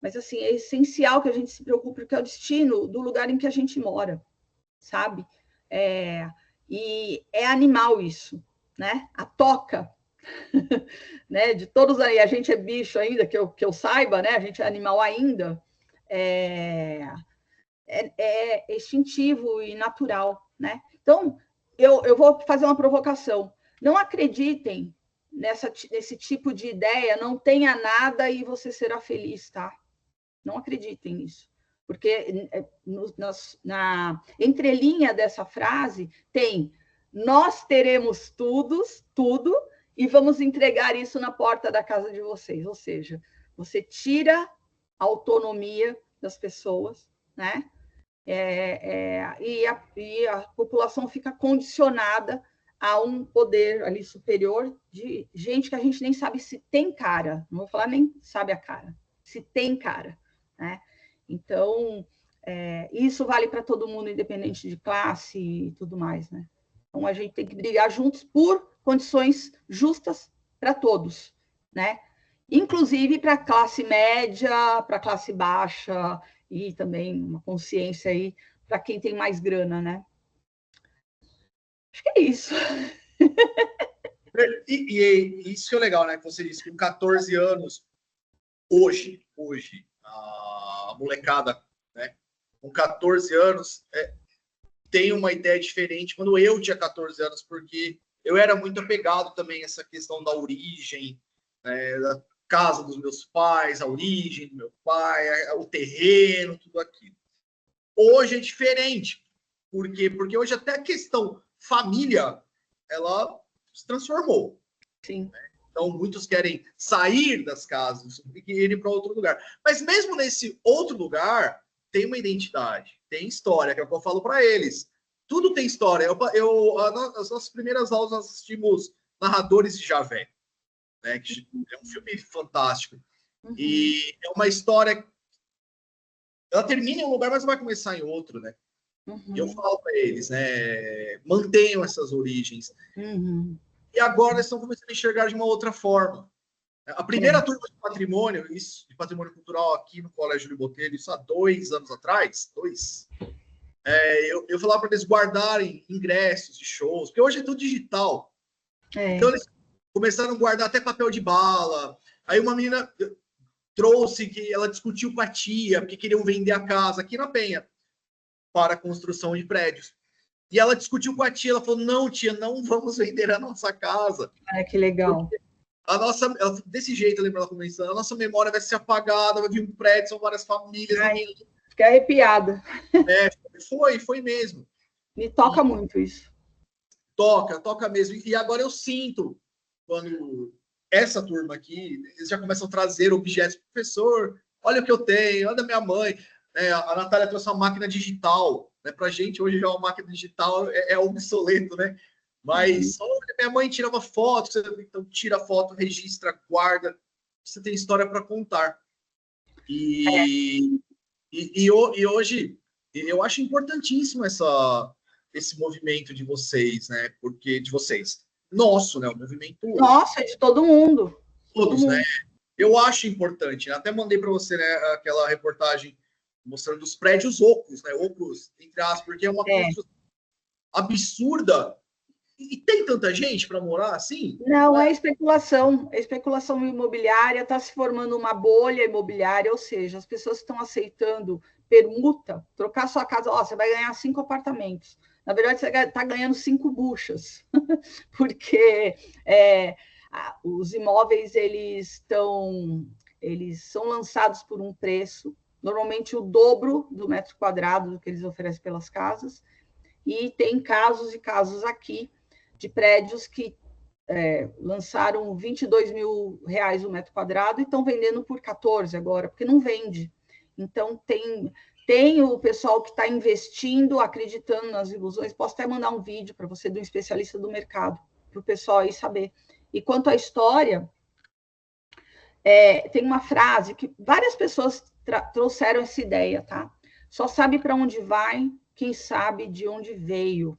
Mas, assim, é essencial que a gente se preocupe, porque é o destino do lugar em que a gente mora, sabe? E é animal isso, né? A toca, né? De todos aí, a gente é bicho ainda, que eu saiba, né? A gente é animal ainda, é instintivo e natural, né? Então, eu vou fazer uma provocação. Não acreditem nesse tipo de ideia, não tenha nada e você será feliz, tá? Não acreditem nisso. Porque na entrelinha dessa frase tem: nós teremos tudo, e vamos entregar isso na porta da casa de vocês. Ou seja, você tira a autonomia das pessoas, né? E a população fica condicionada a um poder ali superior de gente que a gente nem sabe se tem cara. Não vou falar nem sabe a cara, se tem cara, né? Então, isso vale para todo mundo, independente de classe e tudo mais, né? Então, a gente tem que brigar juntos por condições justas para todos, né? Inclusive para a classe média, para a classe baixa, e também uma consciência aí para quem tem mais grana, né? Acho que é isso. E isso que é legal, né? Que você disse, com 14 anos, hoje, a molecada, né, com 14 anos, tem uma ideia diferente. Quando eu tinha 14 anos, porque eu era muito apegado também a essa questão da origem, né, da casa dos meus pais, a origem do meu pai, o terreno, tudo aquilo. Hoje é diferente. Por quê? Porque hoje até a questão família, ela se transformou. Sim. Então, muitos querem sair das casas e irem para outro lugar. Mas mesmo nesse outro lugar, tem uma identidade, tem história, que é o que eu falo para eles. Tudo tem história. As nossas primeiras aulas, nós assistimos Narradores de Javé, né, que é um filme fantástico. Uhum. E é uma história... Ela termina em um lugar, mas vai começar em outro, né? Uhum. E eu falo para eles, né, mantenham essas origens. Uhum. E agora eles estão começando a enxergar de uma outra forma. A primeira turma de patrimônio, de patrimônio cultural aqui no Colégio Júlio Botelho, isso há 2 anos atrás, eu falava para eles guardarem ingressos de shows, porque hoje é tudo digital. Então eles começaram a guardar até papel de bala. Aí uma menina trouxe que ela discutiu com a tia, porque queriam vender a casa aqui na Penha para a construção de prédios. E ela discutiu com a tia, ela falou, não, tia, não vamos vender a nossa casa. Que legal. desse jeito, lembra ela começando, a nossa memória vai ser apagada, vai vir um prédio, são várias famílias. Ai, fiquei arrepiada. Foi mesmo. Me toca muito isso. Toca mesmo. E agora eu sinto, quando essa turma aqui, eles já começam a trazer objetos. Professor, olha o que eu tenho, olha a minha mãe. A Natália trouxe uma máquina digital. Para a gente, hoje já uma máquina digital é obsoleto, né? Mas olha, minha mãe tirava foto, então tira foto, registra, guarda. Você tem história para contar. E hoje, eu acho importantíssimo esse movimento de vocês, né? Porque de vocês. Nosso, né? O movimento. Nossa, é de todo mundo. Todos, né? Eu acho importante. Até mandei para você, né, aquela reportagem mostrando os prédios ocos, né? Ocos, entre aspas, porque é uma construção absurda. E tem tanta gente para morar assim? Não, é especulação. É especulação imobiliária, está se formando uma bolha imobiliária, ou seja, as pessoas estão aceitando permuta, trocar sua casa, você vai ganhar 5 apartamentos. Na verdade, você está ganhando 5 buchas, porque os imóveis eles são lançados por um preço, normalmente o dobro do metro quadrado do que eles oferecem pelas casas, e tem casos e casos aqui de prédios que lançaram R$22.000 o metro quadrado e estão vendendo por 14 agora, porque não vende. Então, tem o pessoal que está investindo, acreditando nas ilusões. Posso até mandar um vídeo para você, de um especialista do mercado, para o pessoal aí saber. E quanto à história, tem uma frase que várias pessoas trouxeram essa ideia, tá? Só sabe para onde vai quem sabe de onde veio,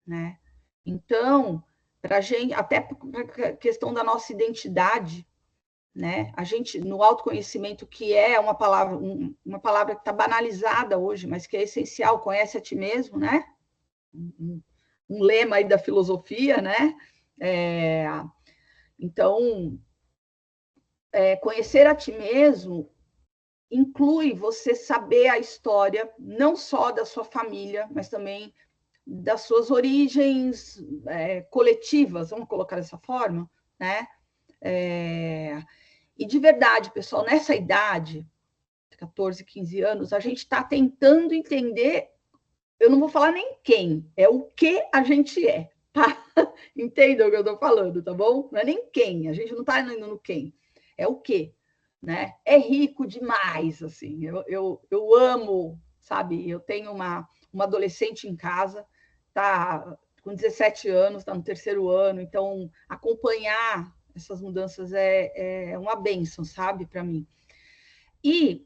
né? Então, para a gente, até para a questão da nossa identidade, né? A gente, no autoconhecimento, que é uma palavra que está banalizada hoje, mas que é essencial, conhece a ti mesmo, né? Um lema aí da filosofia, né? Então, conhecer a ti mesmo inclui você saber a história, não só da sua família, mas também das suas origens coletivas, vamos colocar dessa forma, né? E de verdade, pessoal, nessa idade, 14, 15 anos, a gente está tentando entender, eu não vou falar nem quem, é o que a gente é, tá? Entendam o que eu estou falando, tá bom? Não é nem quem, a gente não está indo no quem, é o que, né? É rico demais, assim, eu amo, sabe? Eu tenho uma adolescente em casa, tá com 17 anos, está no 3º ano, então acompanhar essas mudanças é uma bênção, sabe, para mim. E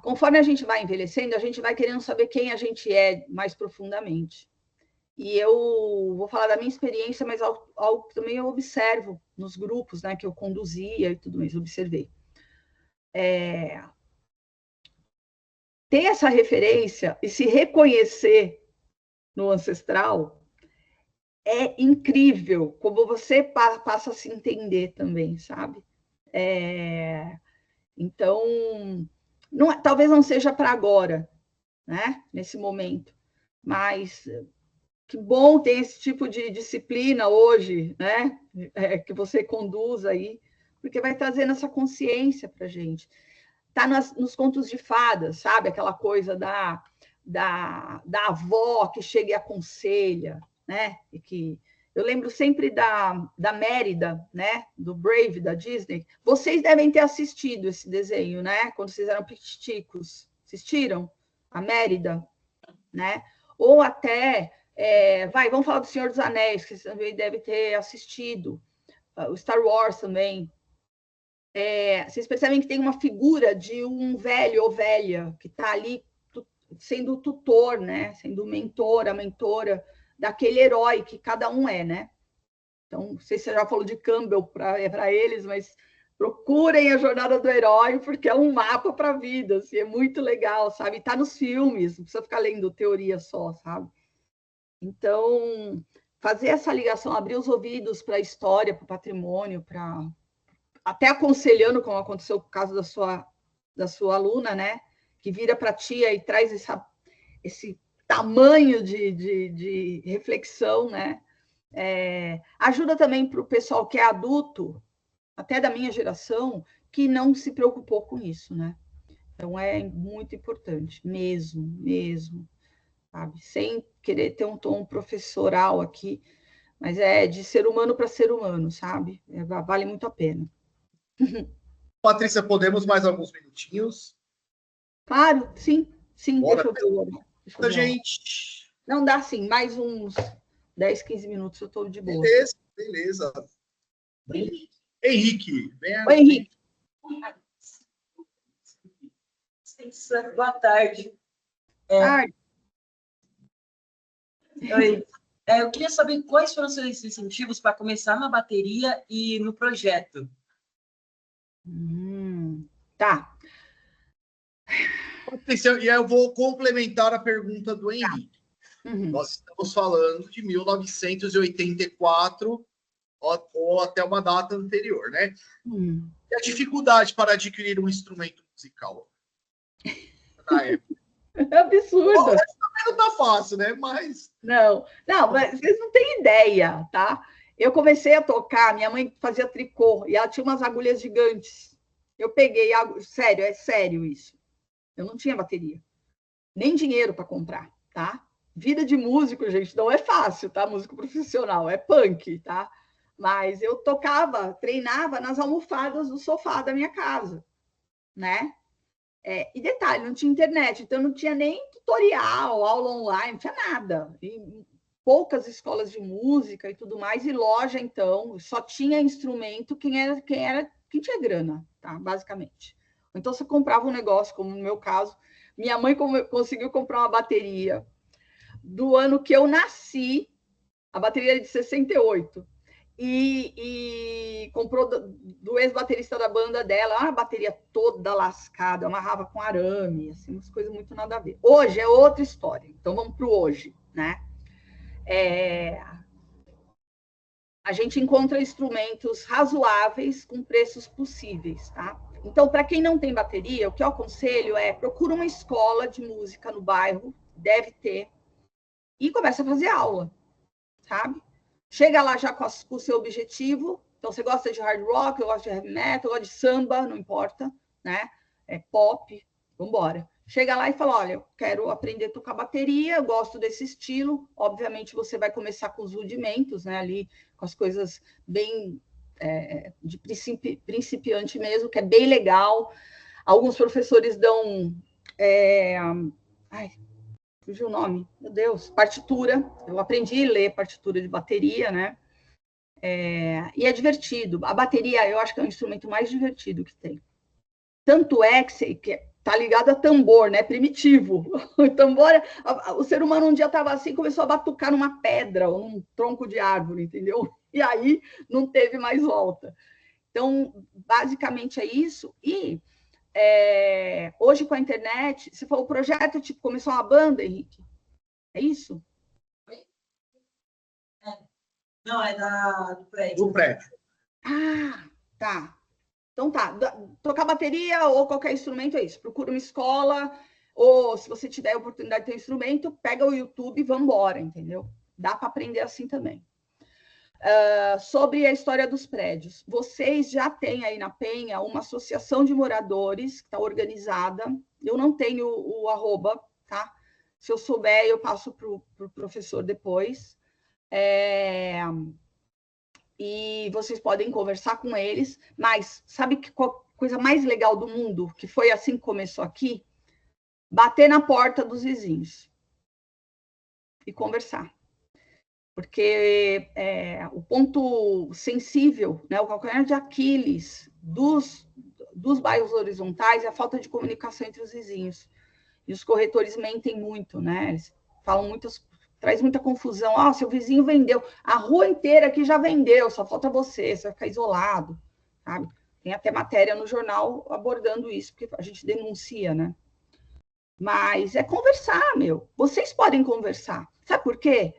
conforme a gente vai envelhecendo, a gente vai querendo saber quem a gente é mais profundamente. E eu vou falar da minha experiência, mas algo que também eu observo nos grupos, né, que eu conduzia e tudo mais, observei. Ter essa referência e se reconhecer no ancestral é incrível, como você passa a se entender também, sabe? Então, talvez não seja para agora, né? Nesse momento, mas que bom ter esse tipo de disciplina hoje, né? Que você conduz aí, porque vai trazendo essa consciência para a gente. Tá nos contos de fadas, sabe? Aquela coisa da avó que chega e aconselha, né? E que eu lembro sempre da Mérida, né? Do Brave, da Disney. Vocês devem ter assistido esse desenho, né? Quando vocês eram piticos. Assistiram? A Mérida, né? Ou até... vamos falar do Senhor dos Anéis, que vocês também devem ter assistido. O Star Wars também. Vocês percebem que tem uma figura de um velho ou velha que está ali sendo o tutor, né? Sendo o mentor, a mentora daquele herói que cada um é, né? Então, não sei se você já falou de Campbell para eles, mas procurem a Jornada do Herói, porque é um mapa para a vida, assim, é muito legal, sabe? Está nos filmes, não precisa ficar lendo teoria só, sabe? Então, fazer essa ligação, abrir os ouvidos para a história, para o patrimônio, até aconselhando, como aconteceu com o caso da sua aluna, né? Que vira para a tia e traz esse tamanho de reflexão, né? Ajuda também para o pessoal que é adulto, até da minha geração, que não se preocupou com isso, né? Então, é muito importante, mesmo, sabe? Sem querer ter um tom professoral aqui, mas é de ser humano para ser humano, sabe? Vale muito a pena. Patrícia, podemos mais alguns minutinhos? Claro, sim. Bora. Deixa eu ver. Gente. Não dá, sim. Mais uns 10, 15 minutos eu estou de boa. Beleza. Henrique. Oi, Henrique. Boa tarde. Oi. Eu queria saber quais foram os seus incentivos para começar na bateria e no projeto. Tá. E aí eu vou complementar a pergunta do Henrique. Nós estamos falando de 1984 ou até uma data anterior, né? E a dificuldade para adquirir um instrumento musical na época? É absurdo. Também não tá fácil, né? Mas... Não, mas vocês não têm ideia, tá? Eu comecei a tocar, minha mãe fazia tricô, e ela tinha umas agulhas gigantes. Eu peguei, sério, é sério isso. Eu não tinha bateria, nem dinheiro para comprar, tá? Vida de músico, gente, não é fácil, tá? Músico profissional, é punk, tá? Mas eu tocava, treinava nas almofadas do sofá da minha casa, né? E detalhe, não tinha internet, então não tinha nem tutorial, aula online, não tinha nada. E poucas escolas de música e tudo mais, e loja, então, só tinha instrumento quem tinha grana, tá? Basicamente. Então, você comprava um negócio, como no meu caso, minha mãe conseguiu comprar uma bateria do ano que eu nasci, a bateria de 68, e comprou do ex-baterista da banda dela, a bateria toda lascada, amarrava com arame, assim, umas coisas muito nada a ver. Hoje é outra história, então vamos para o hoje, né? A gente encontra instrumentos razoáveis com preços possíveis, tá? Então, para quem não tem bateria, o que eu aconselho é procura uma escola de música no bairro, deve ter, e começa a fazer aula, sabe? Chega lá já com o seu objetivo. Então, você gosta de hard rock, eu gosto de heavy metal, eu gosto de samba, não importa, né? Pop, vamos embora. Chega lá e fala, olha, eu quero aprender a tocar bateria, eu gosto desse estilo. Obviamente, você vai começar com os rudimentos, né? Ali, com as coisas bem de principiante mesmo, que é bem legal. Alguns professores dão... fugiu o nome, meu Deus, partitura. Eu aprendi a ler partitura de bateria, né? E é divertido. A bateria, eu acho que é o instrumento mais divertido que tem. Tanto é que tá ligado a tambor, né? Primitivo. O tambor, o ser humano um dia estava assim, começou a batucar numa pedra ou num tronco de árvore, entendeu? E aí não teve mais volta. Então, basicamente é isso. E hoje com a internet, você falou, o projeto tipo, começou uma banda, Henrique? É isso? Não, é do prédio. Do prédio. Ah, tá. Então tá, tocar bateria ou qualquer instrumento é isso. Procura uma escola, ou se você tiver a oportunidade de ter um instrumento, pega o YouTube e vamos embora, entendeu? Dá para aprender assim também. Sobre a história dos prédios. Vocês já têm aí na Penha uma associação de moradores que está organizada. Eu não tenho o arroba, tá? Se eu souber, eu passo para o professor depois. E vocês podem conversar com eles. Mas sabe que coisa mais legal do mundo, que foi assim que começou aqui? Bater na porta dos vizinhos e conversar. Porque o ponto sensível, né, o calcanhar de Aquiles dos bairros horizontais é a falta de comunicação entre os vizinhos. E os corretores mentem muito, né? Eles falam traz muita confusão. Seu vizinho vendeu, a rua inteira aqui já vendeu, só falta você vai ficar isolado, sabe? Tem até matéria no jornal abordando isso, porque a gente denuncia, né? Mas é conversar, meu. Vocês podem conversar. Sabe por quê?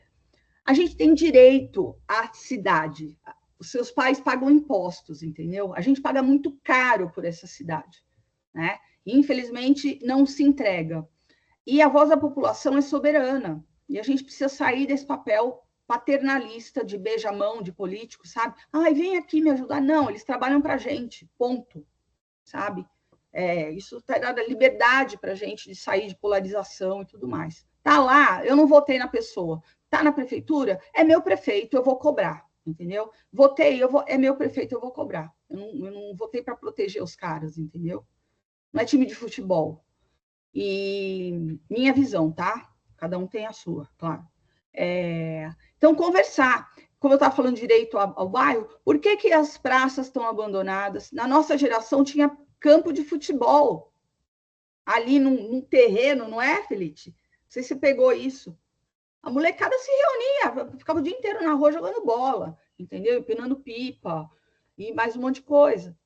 A gente tem direito à cidade. Os seus pais pagam impostos, entendeu? A gente paga muito caro por essa cidade, né? E, infelizmente, não se entrega. E a voz da população é soberana. E a gente precisa sair desse papel paternalista de beija-mão de político, sabe? Ai, vem aqui me ajudar. Não, eles trabalham para a gente, ponto, sabe? Isso está dando liberdade para a gente de sair de polarização e tudo mais. Tá lá, eu não votei na pessoa. Tá na prefeitura, é meu prefeito, eu vou cobrar, entendeu? Votei, é meu prefeito, eu vou cobrar. Eu não votei para proteger os caras, entendeu? Não é time de futebol. E minha visão, tá? Cada um tem a sua, claro. Então, conversar. Como eu estava falando direito ao bairro, por que as praças estão abandonadas? Na nossa geração tinha campo de futebol ali num terreno, não é, Felipe? Não sei se você pegou isso. A molecada se reunia, ficava o dia inteiro na rua jogando bola, entendeu? Empinando pipa e mais um monte de coisa.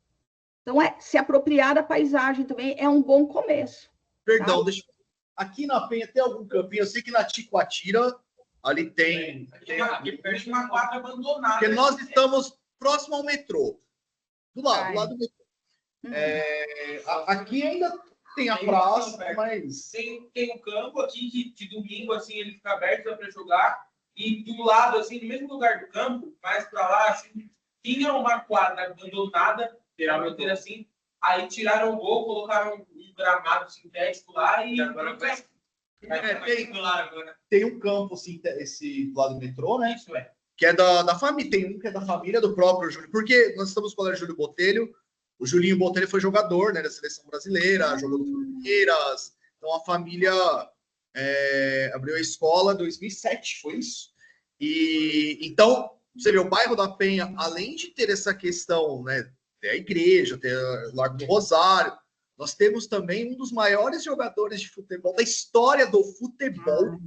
Então, se apropriar da paisagem também é um bom começo. Perdão, deixa eu... Aqui na Penha tem algum campinho? Eu sei que na Ticoatira ali tem... Aqui perto de uma quadra abandonada. Porque nós estamos próximo ao metrô. Do lado do metrô. Aqui ainda tem a praça, mas... Tem um campo aqui que de domingo, assim, ele fica aberto para jogar. E do lado, assim, no mesmo lugar do campo, mais para lá, assim, tinha uma quadra abandonada, geralmente assim. Aí tiraram o gol, colocaram um gramado sintético lá e agora tem um campo, assim, esse do lado do metrô, né? Isso é. Que é da família. Tem um que é da família do próprio Júlio. Porque nós estamos com o Júlio Botelho. O Julinho Botelho foi jogador, né, da seleção brasileira, jogou no Palmeiras. Então a família abriu a escola em 2007, foi isso? E então, você vê, o bairro da Penha, além de ter essa questão, né, ter a igreja, ter o Largo do Rosário, nós temos também um dos maiores jogadores de futebol da história do futebol,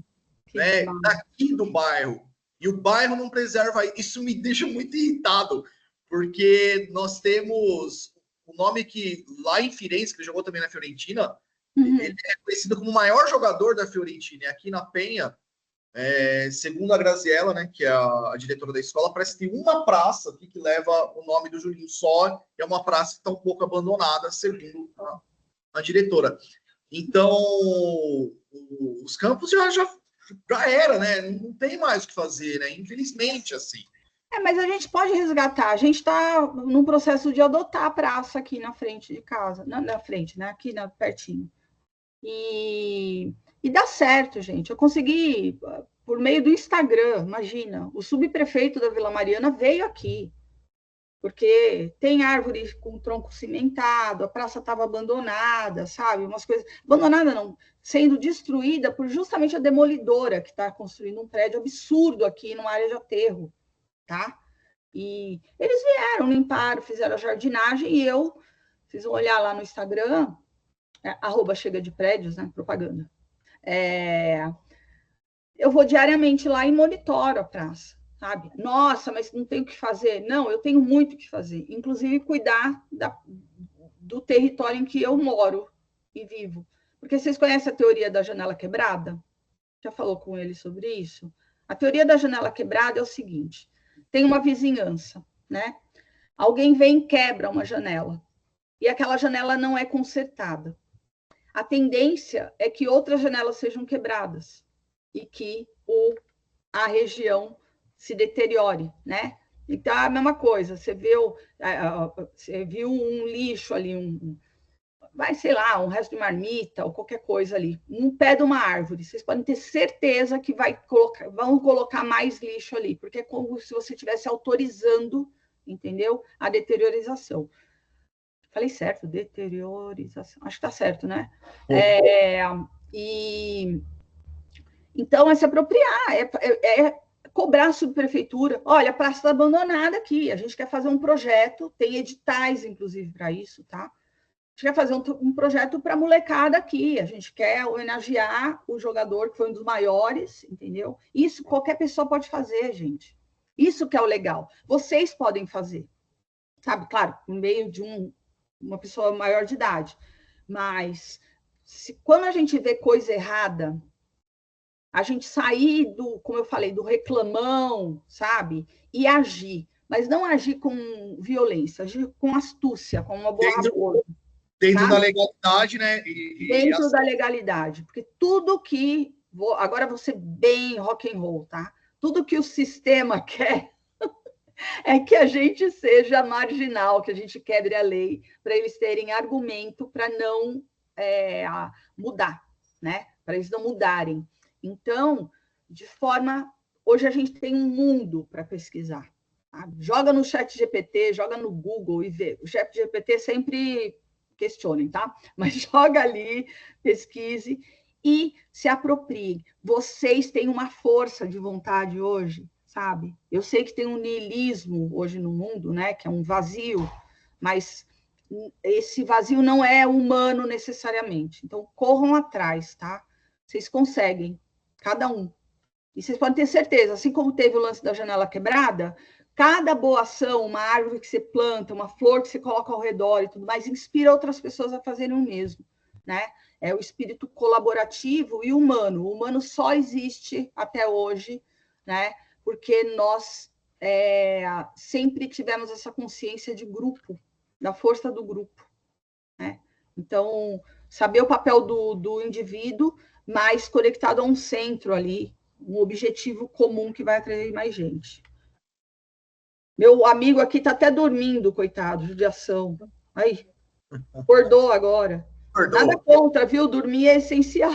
né, daqui do bairro. E o bairro não preserva isso. Me deixa muito irritado, porque nós temos o nome que lá em Firenze, que ele jogou também na Fiorentina, ele é conhecido como o maior jogador da Fiorentina. E aqui na Penha, segundo a Graziella, né, que é a diretora da escola, parece que tem uma praça aqui que leva o nome do Julinho só, e é uma praça que está um pouco abandonada, segundo a diretora. Então, os campos já era, né? Não tem mais o que fazer, né? Infelizmente, assim. Mas a gente pode resgatar. A gente está num processo de adotar a praça aqui na frente de casa. Na frente, né? Aqui pertinho. E dá certo, gente. Eu consegui, por meio do Instagram, imagina, o subprefeito da Vila Mariana veio aqui, porque tem árvore com tronco cimentado, a praça estava abandonada, sabe? Umas coisas... Abandonada não, sendo destruída por justamente a demolidora, que está construindo um prédio absurdo aqui numa área de aterro. Tá? E eles vieram, limparam, fizeram a jardinagem e vocês vão olhar lá no Instagram, @chegadeprédios, né? Propaganda. Eu vou diariamente lá e monitoro a praça, sabe? Nossa, mas não tem o que fazer. Não, eu tenho muito o que fazer, inclusive cuidar do território em que eu moro e vivo. Porque vocês conhecem a teoria da janela quebrada? Já falou com ele sobre isso? A teoria da janela quebrada é o seguinte: tem uma vizinhança, né? Alguém vem e quebra uma janela, e aquela janela não é consertada. A tendência é que outras janelas sejam quebradas e que a região se deteriore, né? Então, é a mesma coisa, você viu um lixo ali, sei lá, um resto de marmita ou qualquer coisa ali, no pé de uma árvore, vocês podem ter certeza que vão colocar mais lixo ali, porque é como se você estivesse autorizando, entendeu? A deteriorização. Falei certo, deteriorização. Acho que está certo, né? Então, é se apropriar, cobrar a subprefeitura. Olha, a praça está abandonada aqui, a gente quer fazer um projeto, tem editais, inclusive, para isso, tá? A gente quer fazer um projeto para a molecada aqui, a gente quer homenagear o jogador que foi um dos maiores, entendeu? Isso qualquer pessoa pode fazer, gente. Isso que é o legal. Vocês podem fazer, sabe? Claro, no meio de uma pessoa maior de idade. Mas quando a gente vê coisa errada, a gente sair como eu falei, do reclamão, sabe? E agir. Mas não agir com violência, agir com astúcia, com uma boa apoio. Dentro da legalidade, né? Dentro da legalidade. Porque tudo que... Agora vou ser bem rock and roll, tá? tudo que o sistema quer é que a gente seja marginal, que a gente quebre a lei, para eles terem argumento para não mudar, né? Para eles não mudarem. Então, de forma... Hoje a gente tem um mundo para pesquisar. Tá? Joga no ChatGPT, joga no Google e vê. O ChatGPT sempre questionem, tá? Mas joga ali, pesquise e se aproprie. Vocês têm uma força de vontade hoje, sabe? Eu sei que tem um niilismo hoje no mundo, né? Que é um vazio, mas esse vazio não é humano necessariamente. Então, corram atrás, tá? Vocês conseguem, cada um. E vocês podem ter certeza, assim como teve o lance da janela quebrada, cada boa ação, uma árvore que você planta, uma flor que você coloca ao redor e tudo mais, inspira outras pessoas a fazerem o mesmo, né? É o espírito colaborativo e humano. O humano só existe até hoje, né? Porque nós sempre tivemos essa consciência de grupo, da força do grupo, né? Então, saber o papel do indivíduo, mas conectado a um centro ali, um objetivo comum que vai atrair mais gente. Meu amigo aqui está até dormindo, coitado, judiação. Aí, acordou agora. Acordou. Nada contra, viu? Dormir é essencial.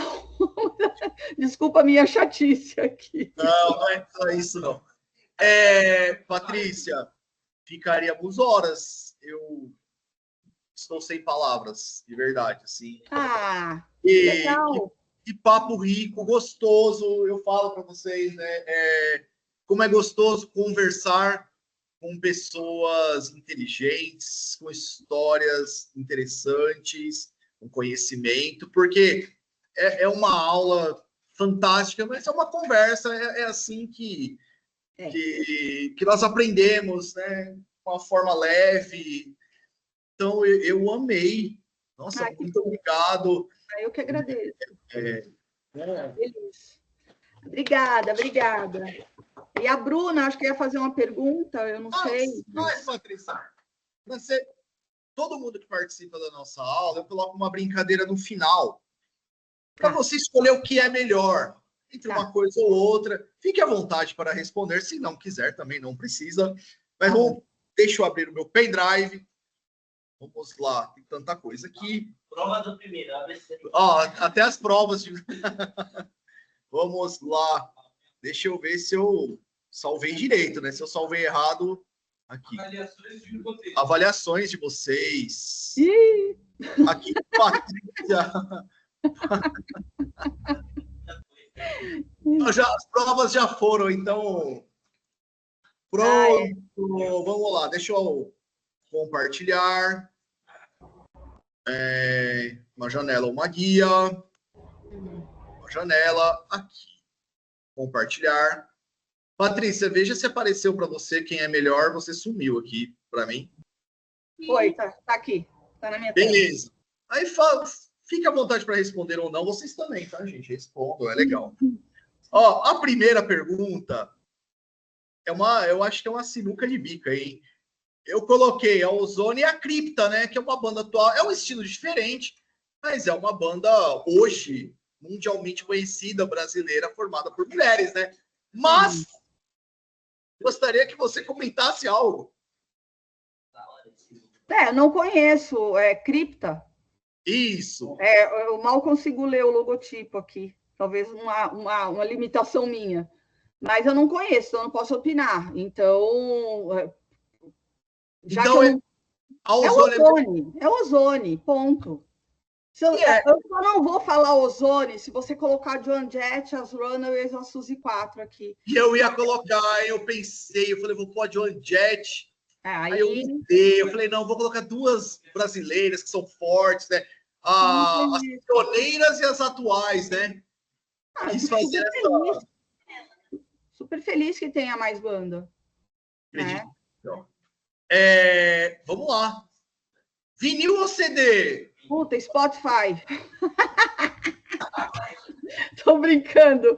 Desculpa a minha chatice aqui. Não é só isso, não. Patrícia, ficaríamos horas. Eu estou sem palavras, de verdade, assim. Legal. Que papo rico, gostoso. Eu falo para vocês, né? Como é gostoso conversar com pessoas inteligentes, com histórias interessantes, com conhecimento, porque é uma aula fantástica, mas é uma conversa, é assim que nós aprendemos, né? De uma forma leve. Então, eu amei. Nossa, muito obrigado. Eu que agradeço. Feliz. Obrigada. E a Bruna, acho que ia fazer uma pergunta, eu não sei. Mas, Patrícia, todo mundo que participa da nossa aula, eu coloco uma brincadeira no final, para você escolher o que é melhor, entre uma coisa ou outra. Fique à vontade para responder, se não quiser, também não precisa. Mas deixa eu abrir o meu pendrive. Vamos lá, tem tanta coisa aqui. Prova do primeiro, ABC. Até as provas. Vamos lá. Deixa eu ver se eu salvei direito, né? Se eu salvei errado, aqui. Avaliações de vocês. Aqui, Patrícia. As provas já foram, então. Pronto. Vamos lá, deixa eu compartilhar. Uma janela, uma guia. Uma janela aqui. Compartilhar. Patrícia, veja se apareceu para você quem é melhor. Você sumiu aqui para mim. Foi, tá aqui. Tá na minha tela. Beleza. Aí fique à vontade para responder ou não. Vocês também, tá, gente? Respondam, é legal. A primeira pergunta eu acho que é uma sinuca de bica, hein? Eu coloquei a Ozone e a Cripta, né? Que é uma banda atual. É um estilo diferente, mas é uma banda hoje mundialmente conhecida, brasileira, formada por mulheres, né? Mas gostaria que você comentasse algo. Eu não conheço. Cripta? Isso. Eu mal consigo ler o logotipo aqui. Talvez uma limitação minha. Mas eu não conheço, então eu não posso opinar. Então... É Ozone, ponto. Eu só não vou falar Ozone se você colocar Joan Jett, as Runaways, a Suzy 4 aqui. E eu ia colocar, eu falei, vou pôr a Joan Jett. Aí eu mudei, eu falei, não, vou colocar duas brasileiras que são fortes, né? As pioneiras e as atuais, né? Super feliz que tenha mais banda. Acredito. Vamos lá. Vinil ou CD? Puta, Spotify. Tô brincando.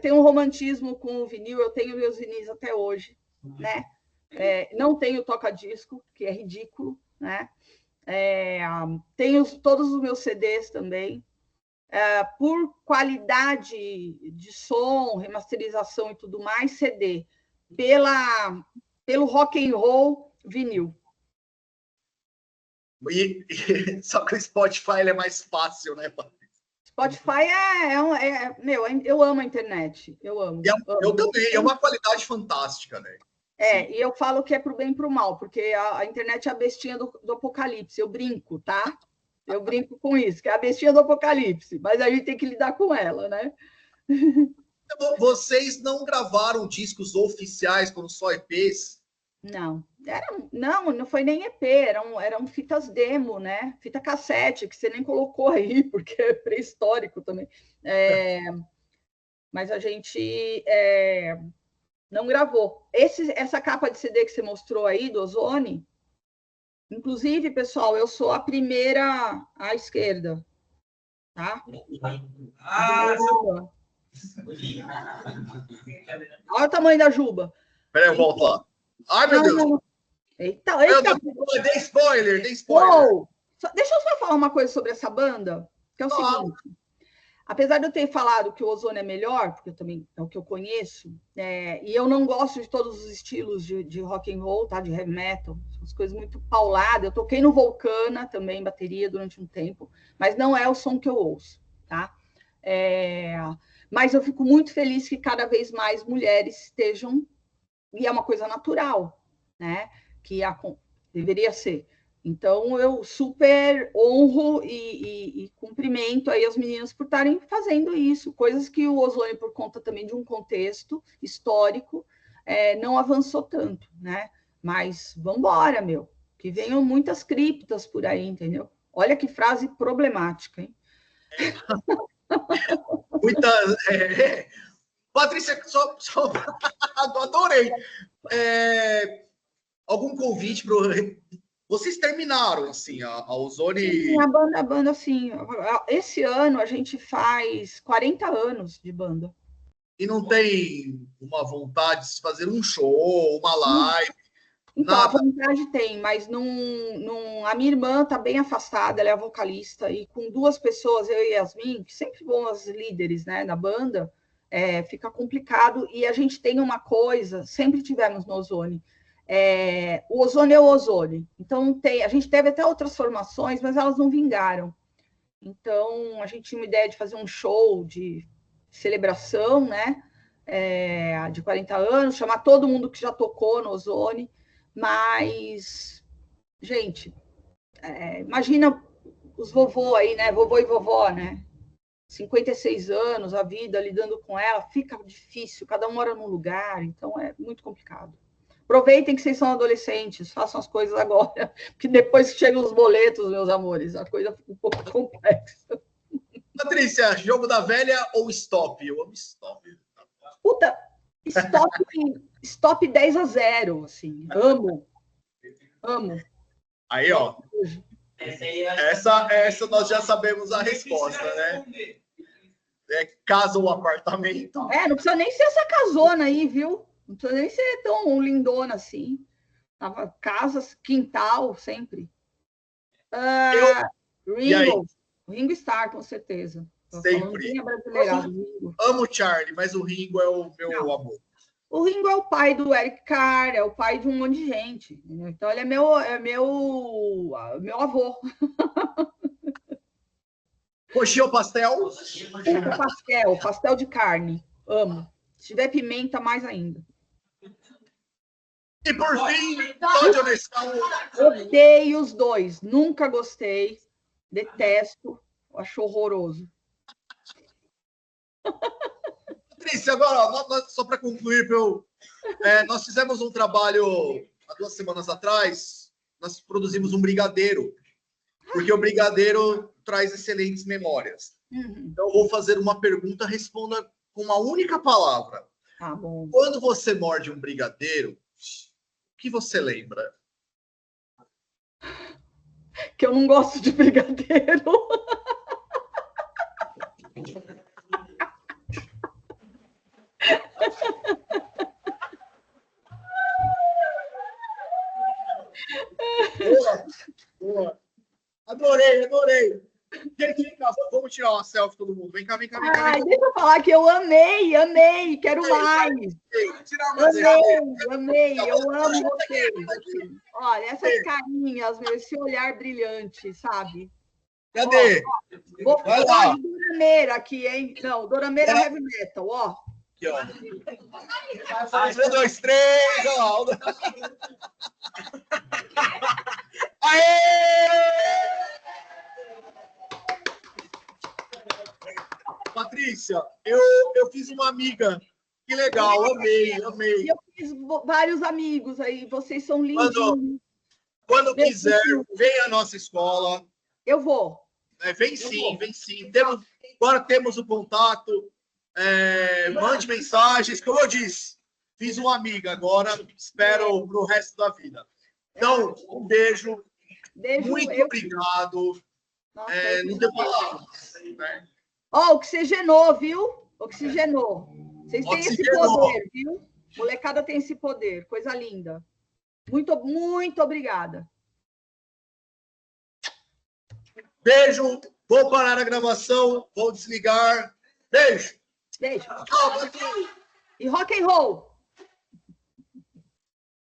Tem um romantismo com o vinil. Eu tenho meus vinis até hoje, né? Não tenho toca-disco, que é ridículo, né? Tenho todos os meus CDs também. por qualidade de som, remasterização e tudo mais, CD, pelo rock and roll vinil. Só que o Spotify ele é mais fácil, né, Patrícia? Spotify meu, eu amo a internet, eu amo. Eu também, é uma qualidade fantástica, né? E eu falo que é pro bem e pro mal, porque a internet é a bestinha do apocalipse, eu brinco, tá? Eu brinco com isso, que é a bestinha do apocalipse, mas a gente tem que lidar com ela, né? Vocês não gravaram discos oficiais, como só EPs? Não, não foi nem EP, eram fitas demo, né? Fita cassete, que você nem colocou aí, porque é pré-histórico também. Mas a gente não gravou. Essa capa de CD que você mostrou aí, do Ozone, inclusive, pessoal, eu sou a primeira à esquerda, tá? Olha o tamanho da juba. Peraí, eu volto lá. Ai, meu Deus. Não. Eita. Dei spoiler. Uou. Deixa eu só falar uma coisa sobre essa banda, que é o seguinte. Apesar de eu ter falado que o Ozone é melhor, porque também é o que eu conheço, e eu não gosto de todos os estilos de rock and roll, tá? De heavy metal, as coisas muito pauladas. Eu toquei no Volcana também, bateria, durante um tempo, mas não é o som que eu ouço, tá? Mas eu fico muito feliz que cada vez mais mulheres estejam, e é uma coisa natural, né? Que deveria ser. Então, eu super honro e cumprimento aí as meninas por estarem fazendo isso, coisas que o Ozone, por conta também de um contexto histórico, não avançou tanto, né? Mas vamos embora, meu, que venham muitas criptas por aí, entendeu? Olha que frase problemática, hein? Patrícia, só adorei. Algum convite para vocês terminaram, assim, a Ozone... Sim, a banda, assim, esse ano a gente faz 40 anos de banda. E não tem uma vontade de fazer um show, uma live? Então, nada. A vontade tem, mas a minha irmã está bem afastada, ela é a vocalista, e com duas pessoas, eu e Yasmin, que sempre foram as líderes, né, da banda, fica complicado, e a gente tem uma coisa, sempre tivemos no Ozone, o Ozone é o Ozone. Então, a gente teve até outras formações, mas elas não vingaram. Então, a gente tinha uma ideia de fazer um show de celebração, né? De 40 anos, chamar todo mundo que já tocou no Ozone. Mas, gente, imagina os vovô aí, né? Vovô e vovó, né? 56 anos, a vida, lidando com ela, fica difícil, cada um mora num lugar, então é muito complicado. Aproveitem que vocês são adolescentes, façam as coisas agora, porque depois que chegam os boletos, meus amores, a coisa fica um pouco complexa. Patrícia, jogo da velha ou stop? Eu amo stop. Puta, stop 10-0, assim, amo. Aí, ó, essa nós já sabemos a resposta, né? Casa ou apartamento? Não precisa nem ser essa casona aí, viu? Não precisa nem ser tão lindona assim. Casas, quintal, sempre. Ringo Starr, com certeza. Sempre. Amo o Charlie, mas o Ringo é o meu amor. O Ringo é o pai do Eric Carr, é o pai de um monte de gente. Entendeu? Então, ele é meu avô. Coxinha ou pastel? Pastel de carne. Amo. Se tiver pimenta, mais ainda. E por fim, pode honestar. Odeio os dois. Nunca gostei. Detesto. Acho horroroso. Patrícia, agora, só para concluir, nós fizemos um trabalho há 2 semanas atrás. Nós produzimos um brigadeiro. Porque o brigadeiro traz excelentes memórias. Uhum. Então, eu vou fazer uma pergunta, responda com uma única palavra. Tá bom. Quando você morde um brigadeiro, o que você lembra? Que eu não gosto de brigadeiro. Boa. Adorei. Gente, vamos tirar uma selfie todo mundo. Vem cá, vem cá, vem cá. Ai, deixa eu falar que eu amei, quero mais. Tirar uma selfie. Amei, eu amo vocês. Olha, essas carinhas, esse olhar brilhante, sabe? Cadê? Vou Vai falar lá. de Dorameira aqui, hein? Não, Dorameira Heavy Metal, ó. Aqui, ó. 1, 2, 3, ó. Aê! Patrícia, eu fiz uma amiga. Que legal, amei. E eu fiz vários amigos aí, vocês são lindinhos. Quando quiser, vem à nossa escola. Eu vou. Vem sim. Agora temos o contato. Mande mensagens, como eu disse. Fiz uma amiga, agora espero para o resto da vida. Então, um beijo. Muito obrigado. Nossa, Não deu palavras. Né? Ó, oxigenou, viu? Oxigenou. Vocês têm esse poder, viu? Molecada tem esse poder, coisa linda. Muito, muito obrigada. Beijo. Vou parar a gravação. Vou desligar. Beijo. Beijo. Tchau, E rock and roll.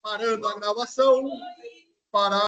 parando a gravação. Parar.